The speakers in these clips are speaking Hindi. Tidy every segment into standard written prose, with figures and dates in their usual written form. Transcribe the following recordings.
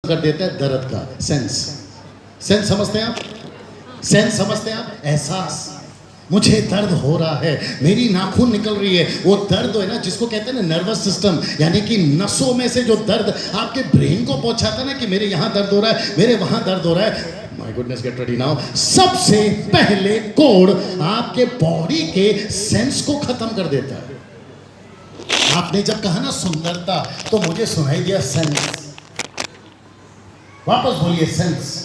कर देता है दर्द का सेंस। सेंस समझते हैं आप? सेंस समझते हैं आप? एहसास। मुझे दर्द हो रहा है, मेरी नाखून निकल रही है, वो दर्द है ना जिसको कहते हैं ना नर्वस सिस्टम, यानी कि नसों में से जो दर्द आपके ब्रेन को पहुंचाता है ना कि मेरे यहाँ दर्द हो रहा है, मेरे वहां दर्द हो रहा है। My goodness, gate ready now. सबसे पहले कोड आपके बॉडी के सेंस को खत्म कर देता है। आपने जब कहा ना सुंदरता, तो मुझे सुनाई दिया सेंस। वापस बोलिए सेंस।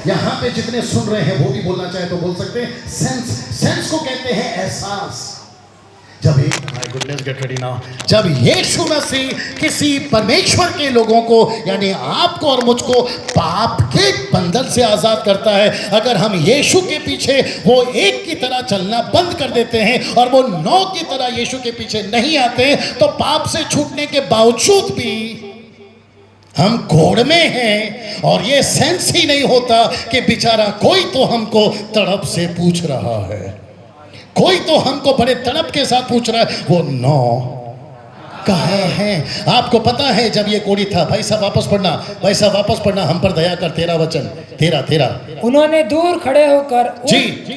यहां पे जितने सुन रहे हैं वो भी बोलना चाहे तो बोल सकते हैं सेंस। सेंस को कहते हैं एहसास। जब एक my goodness, gate ready now, जब यीशु मसीह किसी परमेश्वर के लोगों को यानी आपको और मुझको पाप के बंधन से आजाद करता है, अगर हम यीशु के पीछे वो एक की तरह चलना बंद कर देते हैं और वो 9 की तरह यीशु के पीछे नहीं आते, तो पाप से छूटने के बावजूद भी हम घोड़ में हैं और ये सेंस ही नहीं होता कि बेचारा कोई तो हमको तड़प से पूछ रहा है, कोई तो हमको बड़े तड़प के साथ पूछ रहा है वो 9 कहाँ हैं। आपको पता है जब ये कोड़ी था, भाई साहब वापस पढ़ना, भाई साहब वापस पढ़ना, हम पर दया कर, 13 वचन 13। उन्होंने दूर खड़े होकर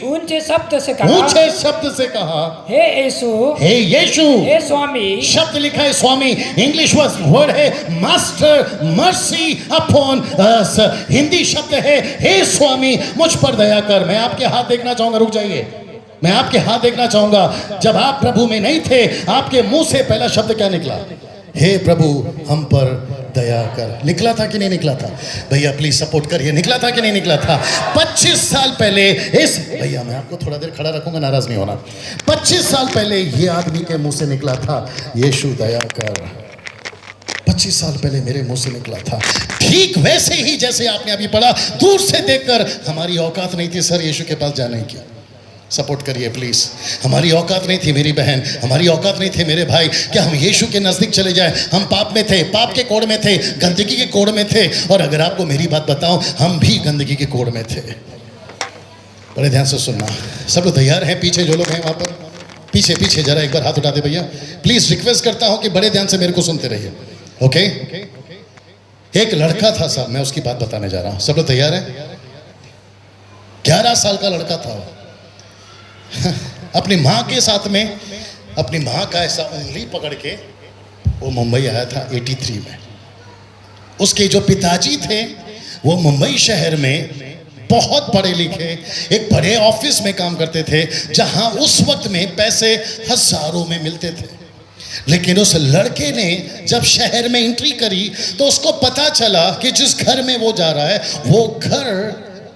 ऊंचे शब्द से कहा, ऊंचे शब्द से कहा, हे यीशु, हे यीशु, हे स्वामी। शब्द लिखा है स्वामी, इंग्लिश वर्ड है master, mercy upon us. Hindi शब्द है हे स्वामी मुझ पर दया कर। मैं आपके हाथ देखना चाहूंगा, रुक जाइए, मैं आपके हाथ देखना चाहूंगा। जब आप प्रभु में नहीं थे, आपके मुंह से पहला शब्द क्या निकला? हे प्रभु हम पर दया कर। निकला था कि नहीं निकला था? भैया प्लीज सपोर्ट करिए, निकला था कि नहीं निकला था? 25 साल पहले इस, भैया मैं आपको थोड़ा देर खड़ा रखूंगा, नाराज नहीं होना। 25 साल पहले ये आदमी के मुंह से निकला था यीशु दया कर। 25 साल पहले मेरे मुंह से निकला था। ठीक वैसे ही जैसे आपने अभी पढ़ा, दूर से देखकर हमारी औकात नहीं थी सर यीशु के पास जाने की। सपोर्ट करिए प्लीज। हमारी औकात नहीं थी मेरी बहन, हमारी औकात नहीं थे मेरे भाई, क्या हम यीशु के नजदीक चले जाएं? हम पाप में थे, पाप के कोड़ में थे, गंदगी के कोड़ में थे। और अगर आपको मेरी बात बताऊं, हम भी गंदगी के कोड़ में थे। बड़े ध्यान से सुनना, सब लोग तैयार हैं? पीछे जो लोग हैं वहां पर पीछे पीछे जरा एक बार हाथ उठा दे भैया प्लीज। रिक्वेस्ट करता हूं कि बड़े ध्यान से मेरे को सुनते रहिए, ओके? एक लड़का था साहब, मैं उसकी बात बताने जा रहा हूं। सब लोग तैयार हैं? 11 साल का लड़का था। अपनी माँ के साथ में, अपनी माँ का ऐसा उंगली पकड़ के वो मुंबई आया था 83 में। उसके जो पिताजी थे वो मुंबई शहर में बहुत पढ़े लिखे एक बड़े ऑफिस में काम करते थे, जहां उस वक्त में पैसे हजारों में मिलते थे। लेकिन उस लड़के ने जब शहर में एंट्री करी तो उसको पता चला कि जिस घर में वो जा रहा है वो घर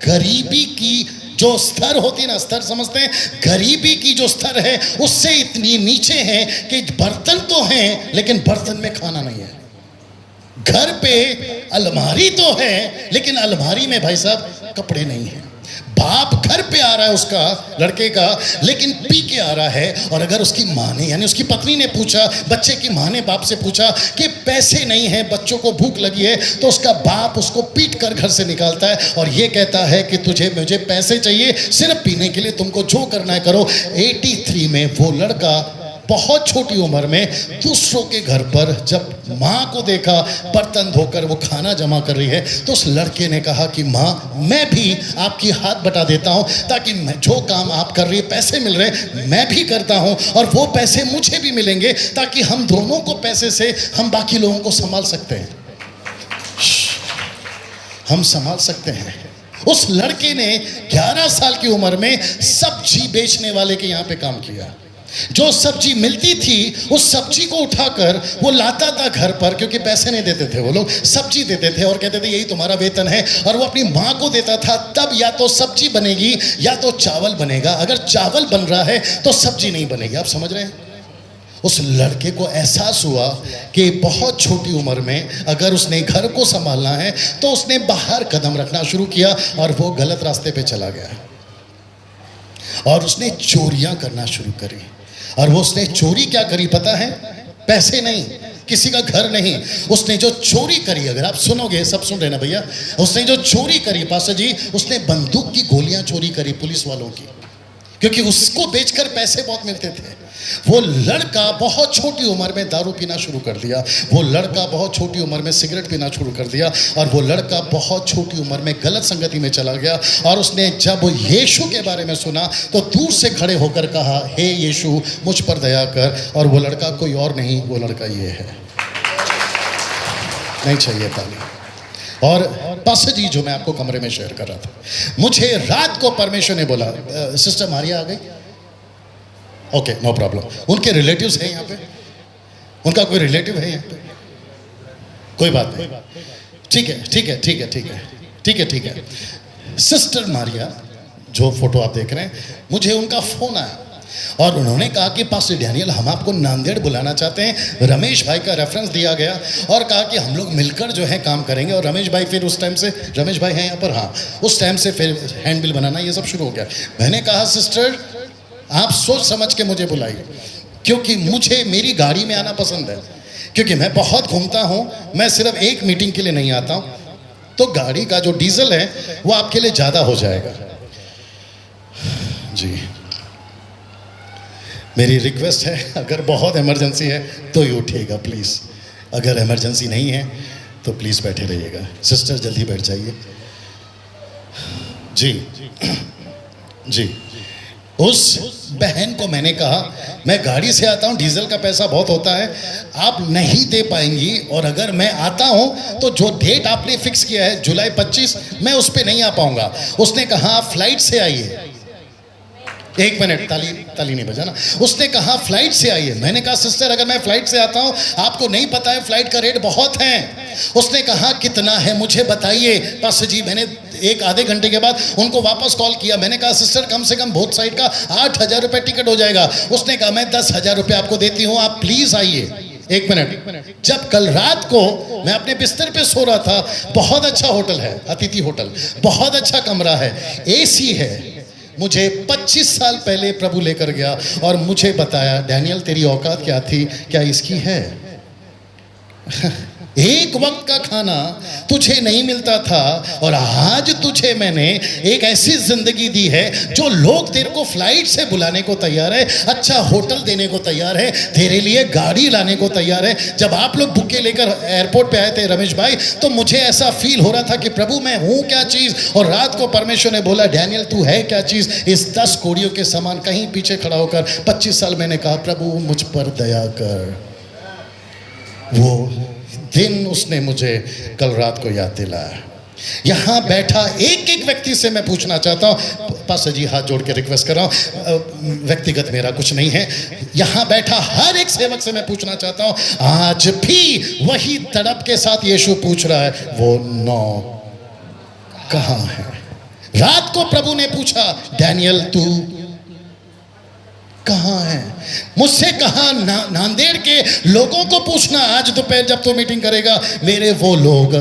गरीबी की जो स्तर होती है ना, स्तर समझते हैं, गरीबी की जो स्तर है उससे इतनी नीचे है कि बर्तन तो हैं लेकिन बर्तन में खाना नहीं है। घर पे अलमारी तो है लेकिन अलमारी में भाई साहब कपड़े नहीं है। बाप घर पे आ रहा है उसका, लड़के का, लेकिन पी के आ रहा है। और अगर उसकी माँ ने यानी उसकी पत्नी ने पूछा, बच्चे की माँ ने बाप से पूछा कि पैसे नहीं है, बच्चों को भूख लगी है, तो उसका बाप उसको पीट कर घर से निकालता है और ये कहता है कि मुझे पैसे चाहिए सिर्फ पीने के लिए, तुमको जो करना है करो। 83 में वो लड़का बहुत छोटी उम्र में दूसरों के घर पर जब माँ को देखा बर्तन धोकर वो खाना जमा कर रही है, तो उस लड़के ने कहा कि माँ मैं भी आपकी हाथ बटा देता हूँ, ताकि जो काम आप कर रही है, पैसे मिल रहे मैं भी करता हूँ और वो पैसे मुझे भी मिलेंगे, ताकि हम दोनों को पैसे से हम बाकी लोगों को संभाल सकते हैं, हम संभाल सकते हैं। उस लड़के ने 11 साल की उम्र में सब्जी बेचने वाले के यहाँ पे काम किया। जो सब्जी मिलती थी उस सब्जी को उठाकर वो लाता था घर पर, क्योंकि पैसे नहीं देते थे वो लोग, सब्जी देते थे और कहते थे यही तुम्हारा वेतन है, और वो अपनी माँ को देता था। तब या तो सब्जी बनेगी या तो चावल बनेगा, अगर चावल बन रहा है तो सब्जी नहीं बनेगी। आप समझ रहे हैं? उस लड़के को एहसास हुआ कि बहुत छोटी उम्र में अगर उसने घर को संभालना है तो उसने बाहर कदम रखना शुरू किया और वो गलत रास्ते पे चला गया और उसने चोरियां करना शुरू करी। और वो उसने चोरी क्या करी पता है? पैसे नहीं, किसी का घर नहीं, उसने जो चोरी करी, अगर आप सुनोगे, सब सुन रहे ना भैया, उसने जो चोरी करी पास्टर जी, उसने बंदूक की गोलियां चोरी करी पुलिस वालों की। क्योंकि उसको बेचकर पैसे बहुत मिलते थे। वो लड़का बहुत छोटी उम्र में दारू पीना शुरू कर दिया, वो लड़का बहुत छोटी उम्र में सिगरेट पीना शुरू कर दिया, और वो लड़का बहुत छोटी उम्र में गलत संगति में चला गया। और उसने जब यीशु के बारे में सुना तो दूर से खड़े होकर कहा, हे यीशु मुझ पर दया कर। और वो लड़का कोई और नहीं, वो लड़का ये है। नहीं चाहिए ताली। और पास्टर जी जो मैं आपको कमरे में शेयर कर रहा था, मुझे रात को परमेश्वर ने बोला, सिस्टर मारिया आ गई, ओके नो प्रॉब्लम। उनके रिलेटिव्स हैं यहाँ पे, उनका कोई रिलेटिव है यहाँ पे? कोई बात नहीं, ठीक है ठीक है ठीक है ठीक है ठीक है ठीक है। सिस्टर मारिया जो फोटो आप देख रहे हैं, मुझे उनका फोन आया और उन्होंने कहा कि पास्टर डैनियल हम आपको नांदेड़ बुलाना चाहते हैं। रमेश भाई का रेफरेंस दिया गया और कहा कि हम लोग मिलकर जो है काम करेंगे। और रमेश भाई फिर उस टाइम से, रमेश भाई हैं यहाँ पर, हाँ, उस टाइम से फिर हैंड बिल बनाना ये सब शुरू हो गया। मैंने कहा सिस्टर आप सोच समझ के मुझे बुलाइए, क्योंकि मुझे मेरी गाड़ी में आना पसंद है, क्योंकि मैं बहुत घूमता हूँ, मैं सिर्फ एक मीटिंग के लिए नहीं आता हूँ। तो गाड़ी का जो डीजल है वो आपके लिए ज़्यादा हो जाएगा। जी मेरी रिक्वेस्ट है, अगर बहुत इमरजेंसी है तो ही उठिएगा प्लीज़, अगर इमरजेंसी नहीं है तो प्लीज़ बैठे रहिएगा। सिस्टर जल्दी बैठ जाइए। जी जी उस बहन को मैंने कहा मैं गाड़ी से आता हूँ, डीजल का पैसा बहुत होता है, आप नहीं दे पाएंगी, और अगर मैं आता हूँ तो जो डेट आपने फिक्स किया है जुलाई 25, मैं उस पर नहीं आ पाऊँगा। उसने कहा आप फ्लाइट से आइए। एक मिनट, ताली नहीं बजाना। उसने कहा फ्लाइट से आइए। मैंने कहा सिस्टर अगर मैं फ्लाइट से आता हूं, आपको नहीं पता है फ्लाइट का रेट बहुत है। उसने कहा कितना है मुझे बताइए। पास्टर जी मैंने एक आधे घंटे के बाद उनको वापस कॉल किया। मैंने कहा सिस्टर कम से कम बोथ साइड का 8,000 रुपये टिकट हो जाएगा। उसने कहा मैं 10,000 रुपये आपको देती हूँ, आप प्लीज आइए। एक मिनट, जब कल रात को मैं अपने बिस्तर पे सो रहा था, बहुत अच्छा होटल है, अतिथि होटल, बहुत अच्छा कमरा है, एसी है, मुझे 25 साल पहले प्रभु लेकर गया और मुझे बताया डैनियल तेरी औकात क्या थी, क्या इसकी है? एक वक्त का खाना तुझे नहीं मिलता था और आज तुझे मैंने एक ऐसी जिंदगी दी है जो लोग तेरे को फ्लाइट से बुलाने को तैयार है, अच्छा होटल देने को तैयार है, तेरे लिए गाड़ी लाने को तैयार है। जब आप लोग बुके लेकर एयरपोर्ट पे आए थे रमेश भाई, तो मुझे ऐसा फील हो रहा था कि प्रभु मैं हूँ क्या चीज़। और रात को परमेश्वर ने बोला डैनियल तू है क्या चीज़। इस 10 कोड़ियों के समान कहीं पीछे खड़ा होकर 25 साल मैंने कहा प्रभु मुझ पर दया कर। वो दिन उसने मुझे कल रात को याद दिलाया। यहाँ बैठा एक एक व्यक्ति से मैं पूछना चाहता हूँ, पास्टर जी हाथ जोड़ के रिक्वेस्ट कर रहा हूँ, व्यक्तिगत मेरा कुछ नहीं है, यहाँ बैठा हर एक सेवक से मैं पूछना चाहता हूँ, आज भी वही तड़प के साथ यीशु पूछ रहा है वो 9 कहाँ है? रात को प्रभु ने पूछा डैनियल तू कहाँ है? मुझसे कहा नांदेड़ के लोगों को पूछना आज दोपहर जब तू मीटिंग करेगा, मेरे वो लोग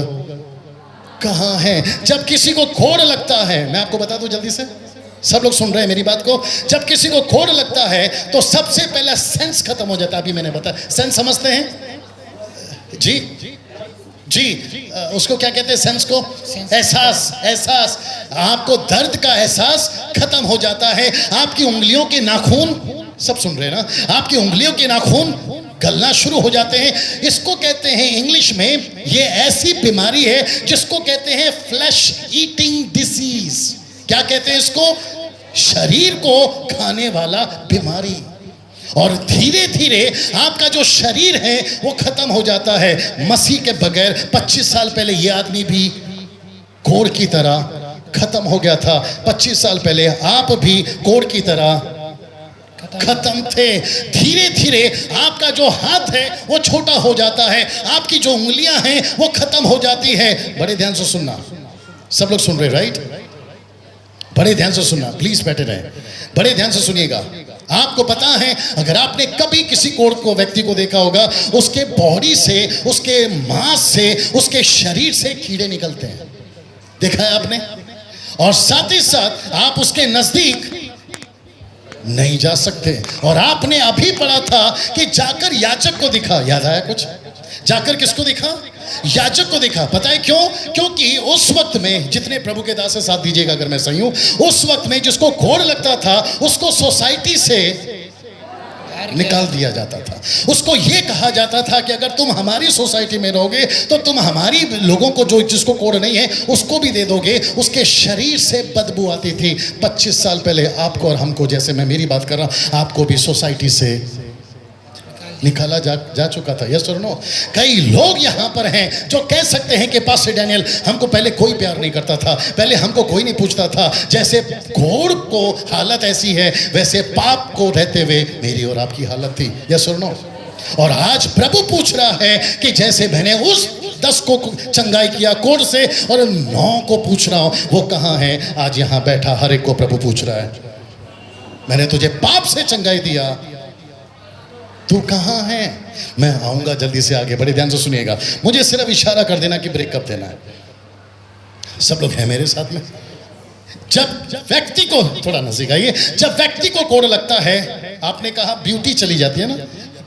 कहाँ हैं? जब किसी को कोड़ लगता है, मैं आपको बता दूं जल्दी से, सब लोग सुन रहे हैं मेरी बात को, जब किसी को कोड़ लगता है तो सबसे पहला सेंस खत्म हो जाता है। अभी मैंने बताया, सेंस समझते हैं जी जी, उसको क्या कहते हैं सेंस को? एहसास। एहसास, आपको दर्द का एहसास खत्म हो जाता है। आपकी उंगलियों के नाखून, सब सुन रहे हैं ना, आपकी उंगलियों के नाखून गलना शुरू हो जाते हैं। इसको कहते हैं इंग्लिश में, ये ऐसी बीमारी है जिसको कहते हैं फ्लैश ईटिंग डिसीज। क्या कहते हैं इसको? शरीर को खाने वाला बीमारी। और धीरे धीरे आपका जो शरीर है वो खत्म हो जाता है। मसीह के बगैर 25 साल पहले ये आदमी भी कोड़ की तरह खत्म हो गया था। 25 साल पहले आप भी कोड़ की तरह खत्म थे। धीरे धीरे आपका जो हाथ है वो छोटा हो जाता है, आपकी जो उंगलियां हैं वो खत्म हो जाती है। बड़े ध्यान से सुनना, सब लोग सुन रहे राइट? बड़े ध्यान से सुनना, प्लीज बैठे रहे, बड़े ध्यान से सुनिएगा। आपको पता है, अगर आपने कभी किसी कोड़ को व्यक्ति को देखा होगा, उसके बॉडी से, उसके मांस से, उसके शरीर से कीड़े निकलते हैं, देखा है आपने? और साथ ही साथ आप उसके नजदीक नहीं जा सकते। और आपने अभी पढ़ा था कि जाकर याजक को दिखा, याद आया कुछ? जाकर किसको दिखा? याजक को दिखा। पता है क्यों? क्योंकि उस वक्त में, जितने प्रभु के दास से साथ दीजिएगा अगर मैं सही हूं, उस वक्त में जिसको कोढ़ लगता था उसको सोसाइटी से निकाल दिया जाता था। उसको यह कहा जाता था कि अगर तुम हमारी सोसाइटी में रहोगे तो तुम हमारी लोगों को, जो जिसको कोढ़ नहीं है उसको भी दे दोगे। उसके शरीर से बदबू आती थी। 25 साल पहले आपको और हमको, जैसे मैं मेरी बात कर रहा हूं, आपको भी सोसाइटी से निकाला जा चुका था। यस और नो? कई लोग यहां पर हैं जो कह सकते हैं कि पास्टर डैनियल, हमको पहले कोई प्यार नहीं करता था, पहले हमको कोई नहीं पूछता था। जैसे घोड़ को हालत ऐसी है, वैसे पाप को रहते हुए मेरी और आपकी हालत थी। यस और नो? और आज प्रभु पूछ रहा है कि जैसे मैंने उस 10 को चंगाई किया कोढ़ से, और 9 को पूछ रहा हूं, वो कहां है? आज यहां बैठा हर एक को प्रभु पूछ रहा है, मैंने तुझे पाप से चंगाई दिया, तू कहां है? मैं आऊंगा जल्दी से आगे। बड़े ध्यान से सुनिएगा, मुझे सिर्फ इशारा कर देना कि ब्रेक कब देना है। सब लोग हैं मेरे साथ में? जब व्यक्ति को, थोड़ा नजदीक आइए, जब व्यक्ति को कोढ़ लगता है, आपने कहा ब्यूटी चली जाती है ना,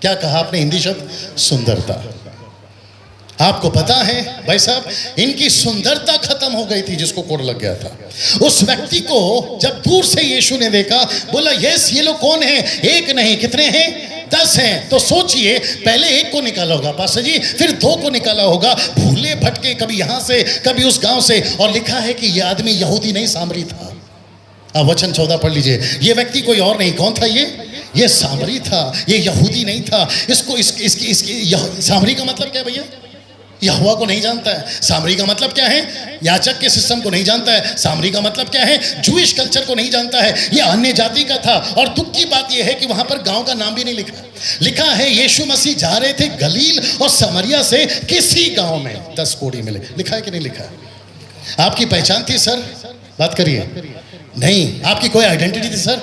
क्या कहा आपने हिंदी शब्द? सुंदरता। आपको पता है भाई साहब, इनकी सुंदरता खत्म हो गई थी जिसको कोढ़ लग गया था। उस व्यक्ति को जब दूर से यीशु ने देखा, बोला यस, ये लोग कौन हैं? एक नहीं, कितने हैं? 10 हैं। तो सोचिए, पहले एक को निकाला होगा पास्टर जी, फिर 2 को निकाला होगा, भूले भटके, कभी यहां से कभी उस गांव से। और लिखा है कि यह आदमी यहूदी नहीं, सामरी था। अब वचन 14 पढ़ लीजिए। ये व्यक्ति कोई और नहीं, कौन था ये सामरी था, ये यहूदी नहीं था। इसको सामरी का मतलब क्या है भैया? यहोवा को नहीं जानता है। सामरी का मतलब क्या है? याजक के सिस्टम को नहीं जानता है। सामरी का मतलब क्या है? जूइश कल्चर को नहीं जानता है। ये अन्य जाति का था। और दुख की बात यह है कि वहां पर गांव का नाम भी नहीं लिखा है। यीशु मसीह जा रहे थे गलील और समरिया से किसी गांव में 10 कोढ़ी मिले। लिखा है कि नहीं लिखा है? आपकी पहचान थी सर? बात करिए। नहीं। आपकी कोई आइडेंटिटी थी सर?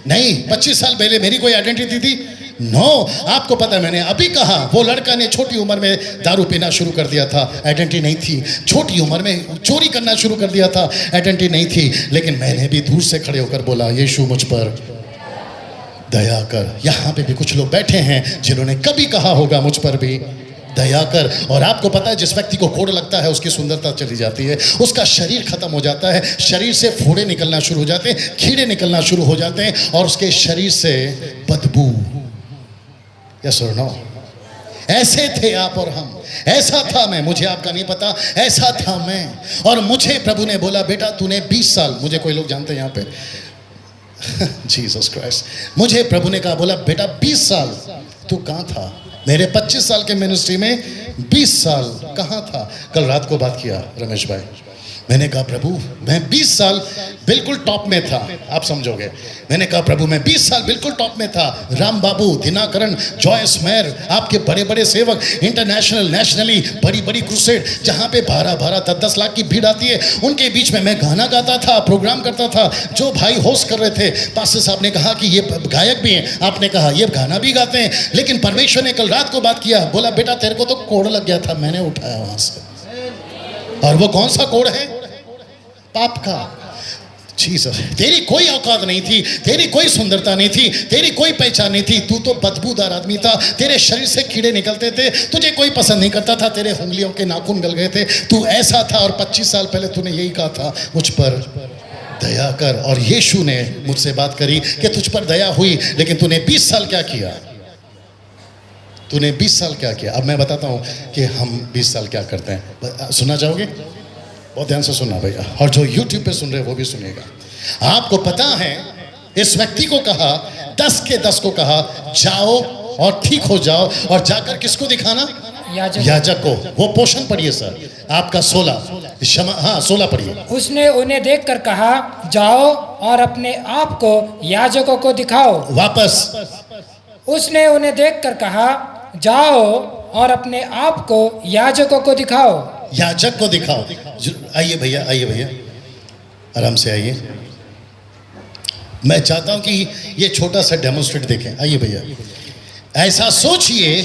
नहीं। 25 साल पहले मेरी कोई आइडेंटिटी थी? नो। आपको पता है, मैंने अभी कहा, वो लड़का ने छोटी उम्र में दारू पीना शुरू कर दिया था, आइडेंटिटी नहीं थी। छोटी उम्र में चोरी करना शुरू कर दिया था, आइडेंटिटी नहीं थी। लेकिन मैंने भी दूर से खड़े होकर बोला, यीशु मुझ पर दया कर। यहां पे भी कुछ लोग बैठे हैं जिन्होंने कभी कहा होगा, मुझ पर भी दया कर। और आपको पता है, जिस व्यक्ति को कोढ़ लगता है उसकी सुंदरता चली जाती है, उसका शरीर खत्म हो जाता है, शरीर से फोड़े निकलना शुरू हो जाते हैं, कीड़े निकलना शुरू हो जाते हैं, और उसके शरीर से बदबू। यस और नो? ऐसे थे आप और हम। ऐसा था मैं, मुझे आपका नहीं पता, ऐसा था मैं। और मुझे प्रभु ने बोला, बेटा तूने 20 साल, मुझे कोई लोग जानते हैं यहाँ पे जीसस क्राइस्ट, मुझे प्रभु ने कहा, बोला बेटा 20 साल तू कहाँ था? मेरे 25 साल के मिनिस्ट्री में 20 साल कहाँ था? कल रात को बात किया रमेश भाई, मैंने कहा प्रभु मैं 20 साल बिल्कुल टॉप में था। आप समझोगे, मैंने कहा प्रभु मैं 20 साल बिल्कुल टॉप में था। राम बाबू, दिनाकरण, जॉयस मेयर, आपके बड़े बड़े सेवक, इंटरनेशनल, नेशनली बड़ी बड़ी क्रूसेड, जहाँ पे 12-12, 10-10 लाख की भीड़ आती है, उनके बीच में मैं गाना गाता था, प्रोग्राम करता था। जो भाई होस्ट कर रहे थे, पास्टर साहब ने कहा कि ये गायक भी हैं, आपने कहा ये गाना भी गाते हैं। लेकिन परमेश्वर ने कल रात को बात किया, बोला बेटा तेरे को तो कोढ़ लग गया था, मैंने उठाया वहां से। और वो कौन सा कोढ़ है? पाप का। जीसस, तेरी कोई औकात नहीं थी, तेरी कोई सुंदरता नहीं थी, तेरी कोई पहचान नहीं थी। तू तो बदबूदार आदमी था, तेरे शरीर से कीड़े निकलते थे, तुझे कोई पसंद नहीं करता था, तेरे उंगलियों के नाखून गल गए थे, तू ऐसा था। और 25 साल पहले तूने यही कहा था, मुझ पर दया कर। और यीशु ने मुझसे बात करी कि तुझ पर दया हुई, लेकिन तूने 20 साल क्या किया? तूने 20 साल क्या किया? अब मैं बताता हूं कि हम 20 साल क्या करते हैं। सुनना चाहोगे? बहुत ध्यान से सुनना भैया, और जो YouTube पे सुन रहे हैं वो भी सुनिएगा। आपको पता है, इस व्यक्ति को कहा, 10 के 10 को कहा, जाओ और ठीक हो जाओ। और जाकर किसको दिखाना? याजक को। वो पोषण पढ़िए सर, आपका 16, हाँ 16 पढ़िए। उसने उन्हें देखकर कहा, जाओ और अपने आप को याजकों को दिखाओ। वापस। उसने उन्हें देखकर कहा, जाओ और अपने आप को याजकों को दिखाओ। याजक को दिखाओ। आइए भैया, आइए भैया, आराम से आइए। मैं चाहता हूं कि ये छोटा सा डेमोन्स्ट्रेट देखें। आइए भैया, ऐसा सोचिए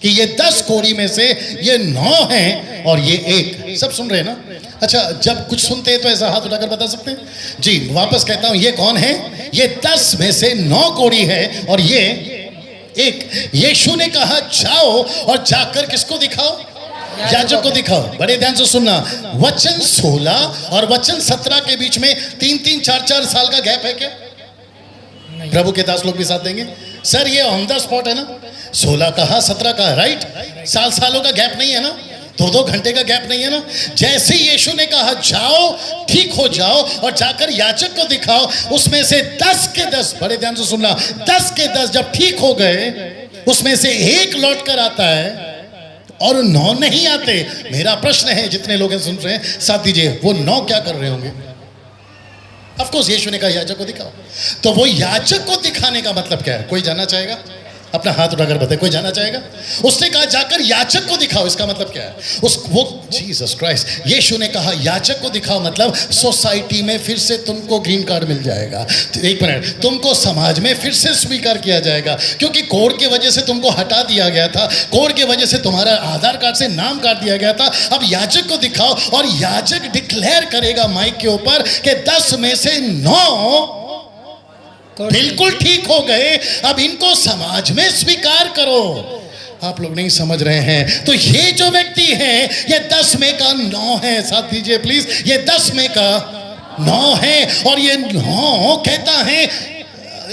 कि ये 10 कोढ़ी में से ये 9 हैं और ये 1। सब सुन रहे हैं ना? अच्छा, जब कुछ सुनते हैं तो ऐसा हाथ उठाकर बता सकते हैं? जी, वापस कहता हूं, ये कौन है? ये 10 में से 9 कोढ़ी है और ये एक यीशु ने कहा जाओ और जाकर किसको दिखाओ? याजक को दिखाओ। बड़े ध्यान से सुनना, वचन 16 और वचन 17 के बीच में 3-3, 4-4 साल का गैप है क्या? प्रभु के दास लोग भी साथ देंगे। सर ये ऑन द स्पॉट है ना, 16 कहा 17 कहा, राइट? सालों का गैप नहीं है ना, 2-2 घंटे का गैप नहीं है ना। जैसे यीशु ने कहा जाओ, ठीक हो जाओ और जाकर याजक को दिखाओ, उसमें से 10 के 10, बड़े ध्यान से सुनना, 10 के 10 जब ठीक हो गए, उसमें से एक लौट कर आता है और 9 नहीं आते। मेरा प्रश्न है, जितने लोग सुन रहे हैं साथ दीजिए, वो 9 क्या कर रहे होंगे? ऑफ कोर्स यीशु ने कहा याजक को दिखाओ, तो वो याजक को दिखाने का मतलब क्या है? कोई जानना चाहेगा? अपना हाथ उठाकर बताए, कोई जानना चाहेगा? उसने कहा जाकर याजक को दिखाओ, इसका मतलब क्या है? वो जीसस क्राइस्ट, यीशु ने कहा याजक को दिखाओ मतलब सोसाइटी में फिर से तुमको ग्रीन कार्ड मिल जाएगा। एक मिनट, तुमको समाज में फिर से स्वीकार किया जाएगा, क्योंकि कोड के वजह से तुमको हटा दिया गया था, कोड के वजह से तुम्हारा आधार कार्ड से नाम काट दिया गया था। अब याजक को दिखाओ और याजक डिक्लेयर करेगा माइक के ऊपर कि 10 में से 9 बिल्कुल ठीक हो गए, अब इनको समाज में स्वीकार करो। आप लोग नहीं समझ रहे हैं। तो ये जो व्यक्ति है, ये 10 में का 9 है। साथ दीजिए प्लीज, ये 10 में का 9 है और ये 9 कहता है,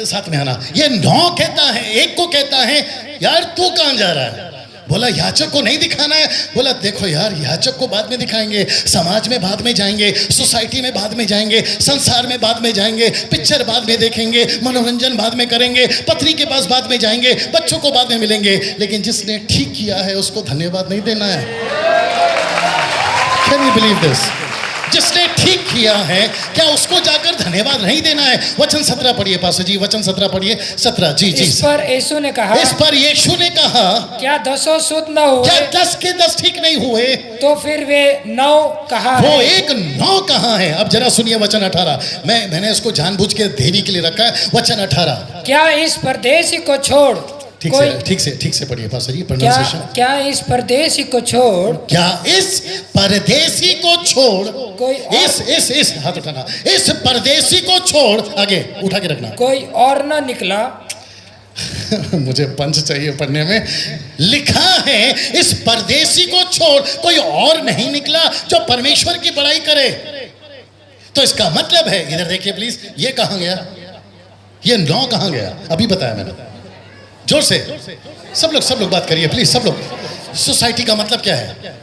साथ में आना, ये 9 कहता है, एक को कहता है यार तू कहां जा रहा है? बोला याजक को नहीं दिखाना है। बोला देखो यार, याजक को बाद में दिखाएंगे, समाज में बाद में जाएंगे, सोसाइटी में बाद में जाएंगे, संसार में बाद में जाएंगे, पिक्चर बाद में देखेंगे, मनोरंजन बाद में करेंगे, पत्नी के पास बाद में जाएंगे, बच्चों को बाद में मिलेंगे, लेकिन जिसने ठीक किया है उसको धन्यवाद नहीं देना है। Can you believe this? जिसने ठीक किया है, क्या उसको जाकर धन्यवाद नहीं देना है? वचन 17 पढ़िए पास्टर जी, वचन 17 पढ़िए, 17 जी जी। इस पर यीशु ने कहा, इस पर यीशु ने कहा क्या 10 शुद्ध न हुए? क्या 10 के 10 ठीक नहीं हुए? तो फिर वे 9 कहाँ वो है? एक 9 कहाँ है? अब जरा सुनिए वचन 18, मैंने इसको जानबूझ के देरी के लिए रखा है। वचन 18, क्या इस परदेशी को छोड़ ठीक से पढ़िए पास्टर जी, प्रोनाउंसिएशन। क्या इस परदेशी को छोड़, क्या इस परदेशी को छोड़, कोई इस हाथ उठाना, इस परदेशी को छोड़, आगे उठा के रखना, कोई और न निकला। मुझे पंच चाहिए पढ़ने में। लिखा है इस परदेशी को छोड़ कोई और नहीं निकला जो परमेश्वर की बड़ाई करे। तो इसका मतलब है, इधर देखिए प्लीज, ये कहां गया? ये 9 कहां गया? अभी बताया मैंने। जोर से सब लोग बात करिए प्लीज, सब लोग। सोसाइटी का मतलब क्या है?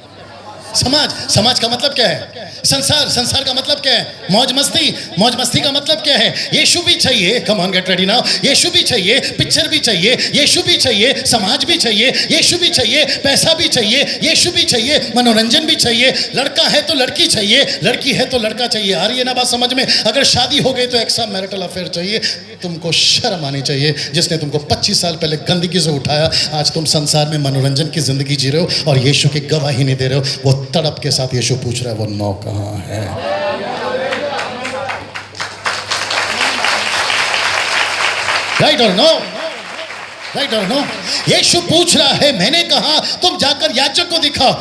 समाज का मतलब क्या है? संसार का मतलब क्या है? मौज मस्ती का मतलब क्या है? यीशु भी चाहिए, come on get ready now. यीशु भी चाहिए, पिक्चर भी चाहिए, यीशु भी चाहिए, समाज भी चाहिए, यीशु भी चाहिए, पैसा भी चाहिए, यीशु भी चाहिए, मनोरंजन भी चाहिए, लड़का है तो लड़की चाहिए, लड़की है तो लड़का चाहिए। आ रही है ना बात समझ में? अगर शादी हो गई तो एक्स्ट्रा मैरिटल अफेयर चाहिए। तुमको शर्म आनी चाहिए, जिसने तुमको 25 साल पहले गंदगी से उठाया, आज तुम संसार में मनोरंजन की जिंदगी जी रहे हो और यीशु की गवाही नहीं दे रहे हो। वो तड़प के साथ यीशु पूछ रहा है वो 9 कहां है? राइट और नो? राइट और नो? यीशु पूछ रहा है, मैंने कहा तुम जाकर याजक को दिखाओ।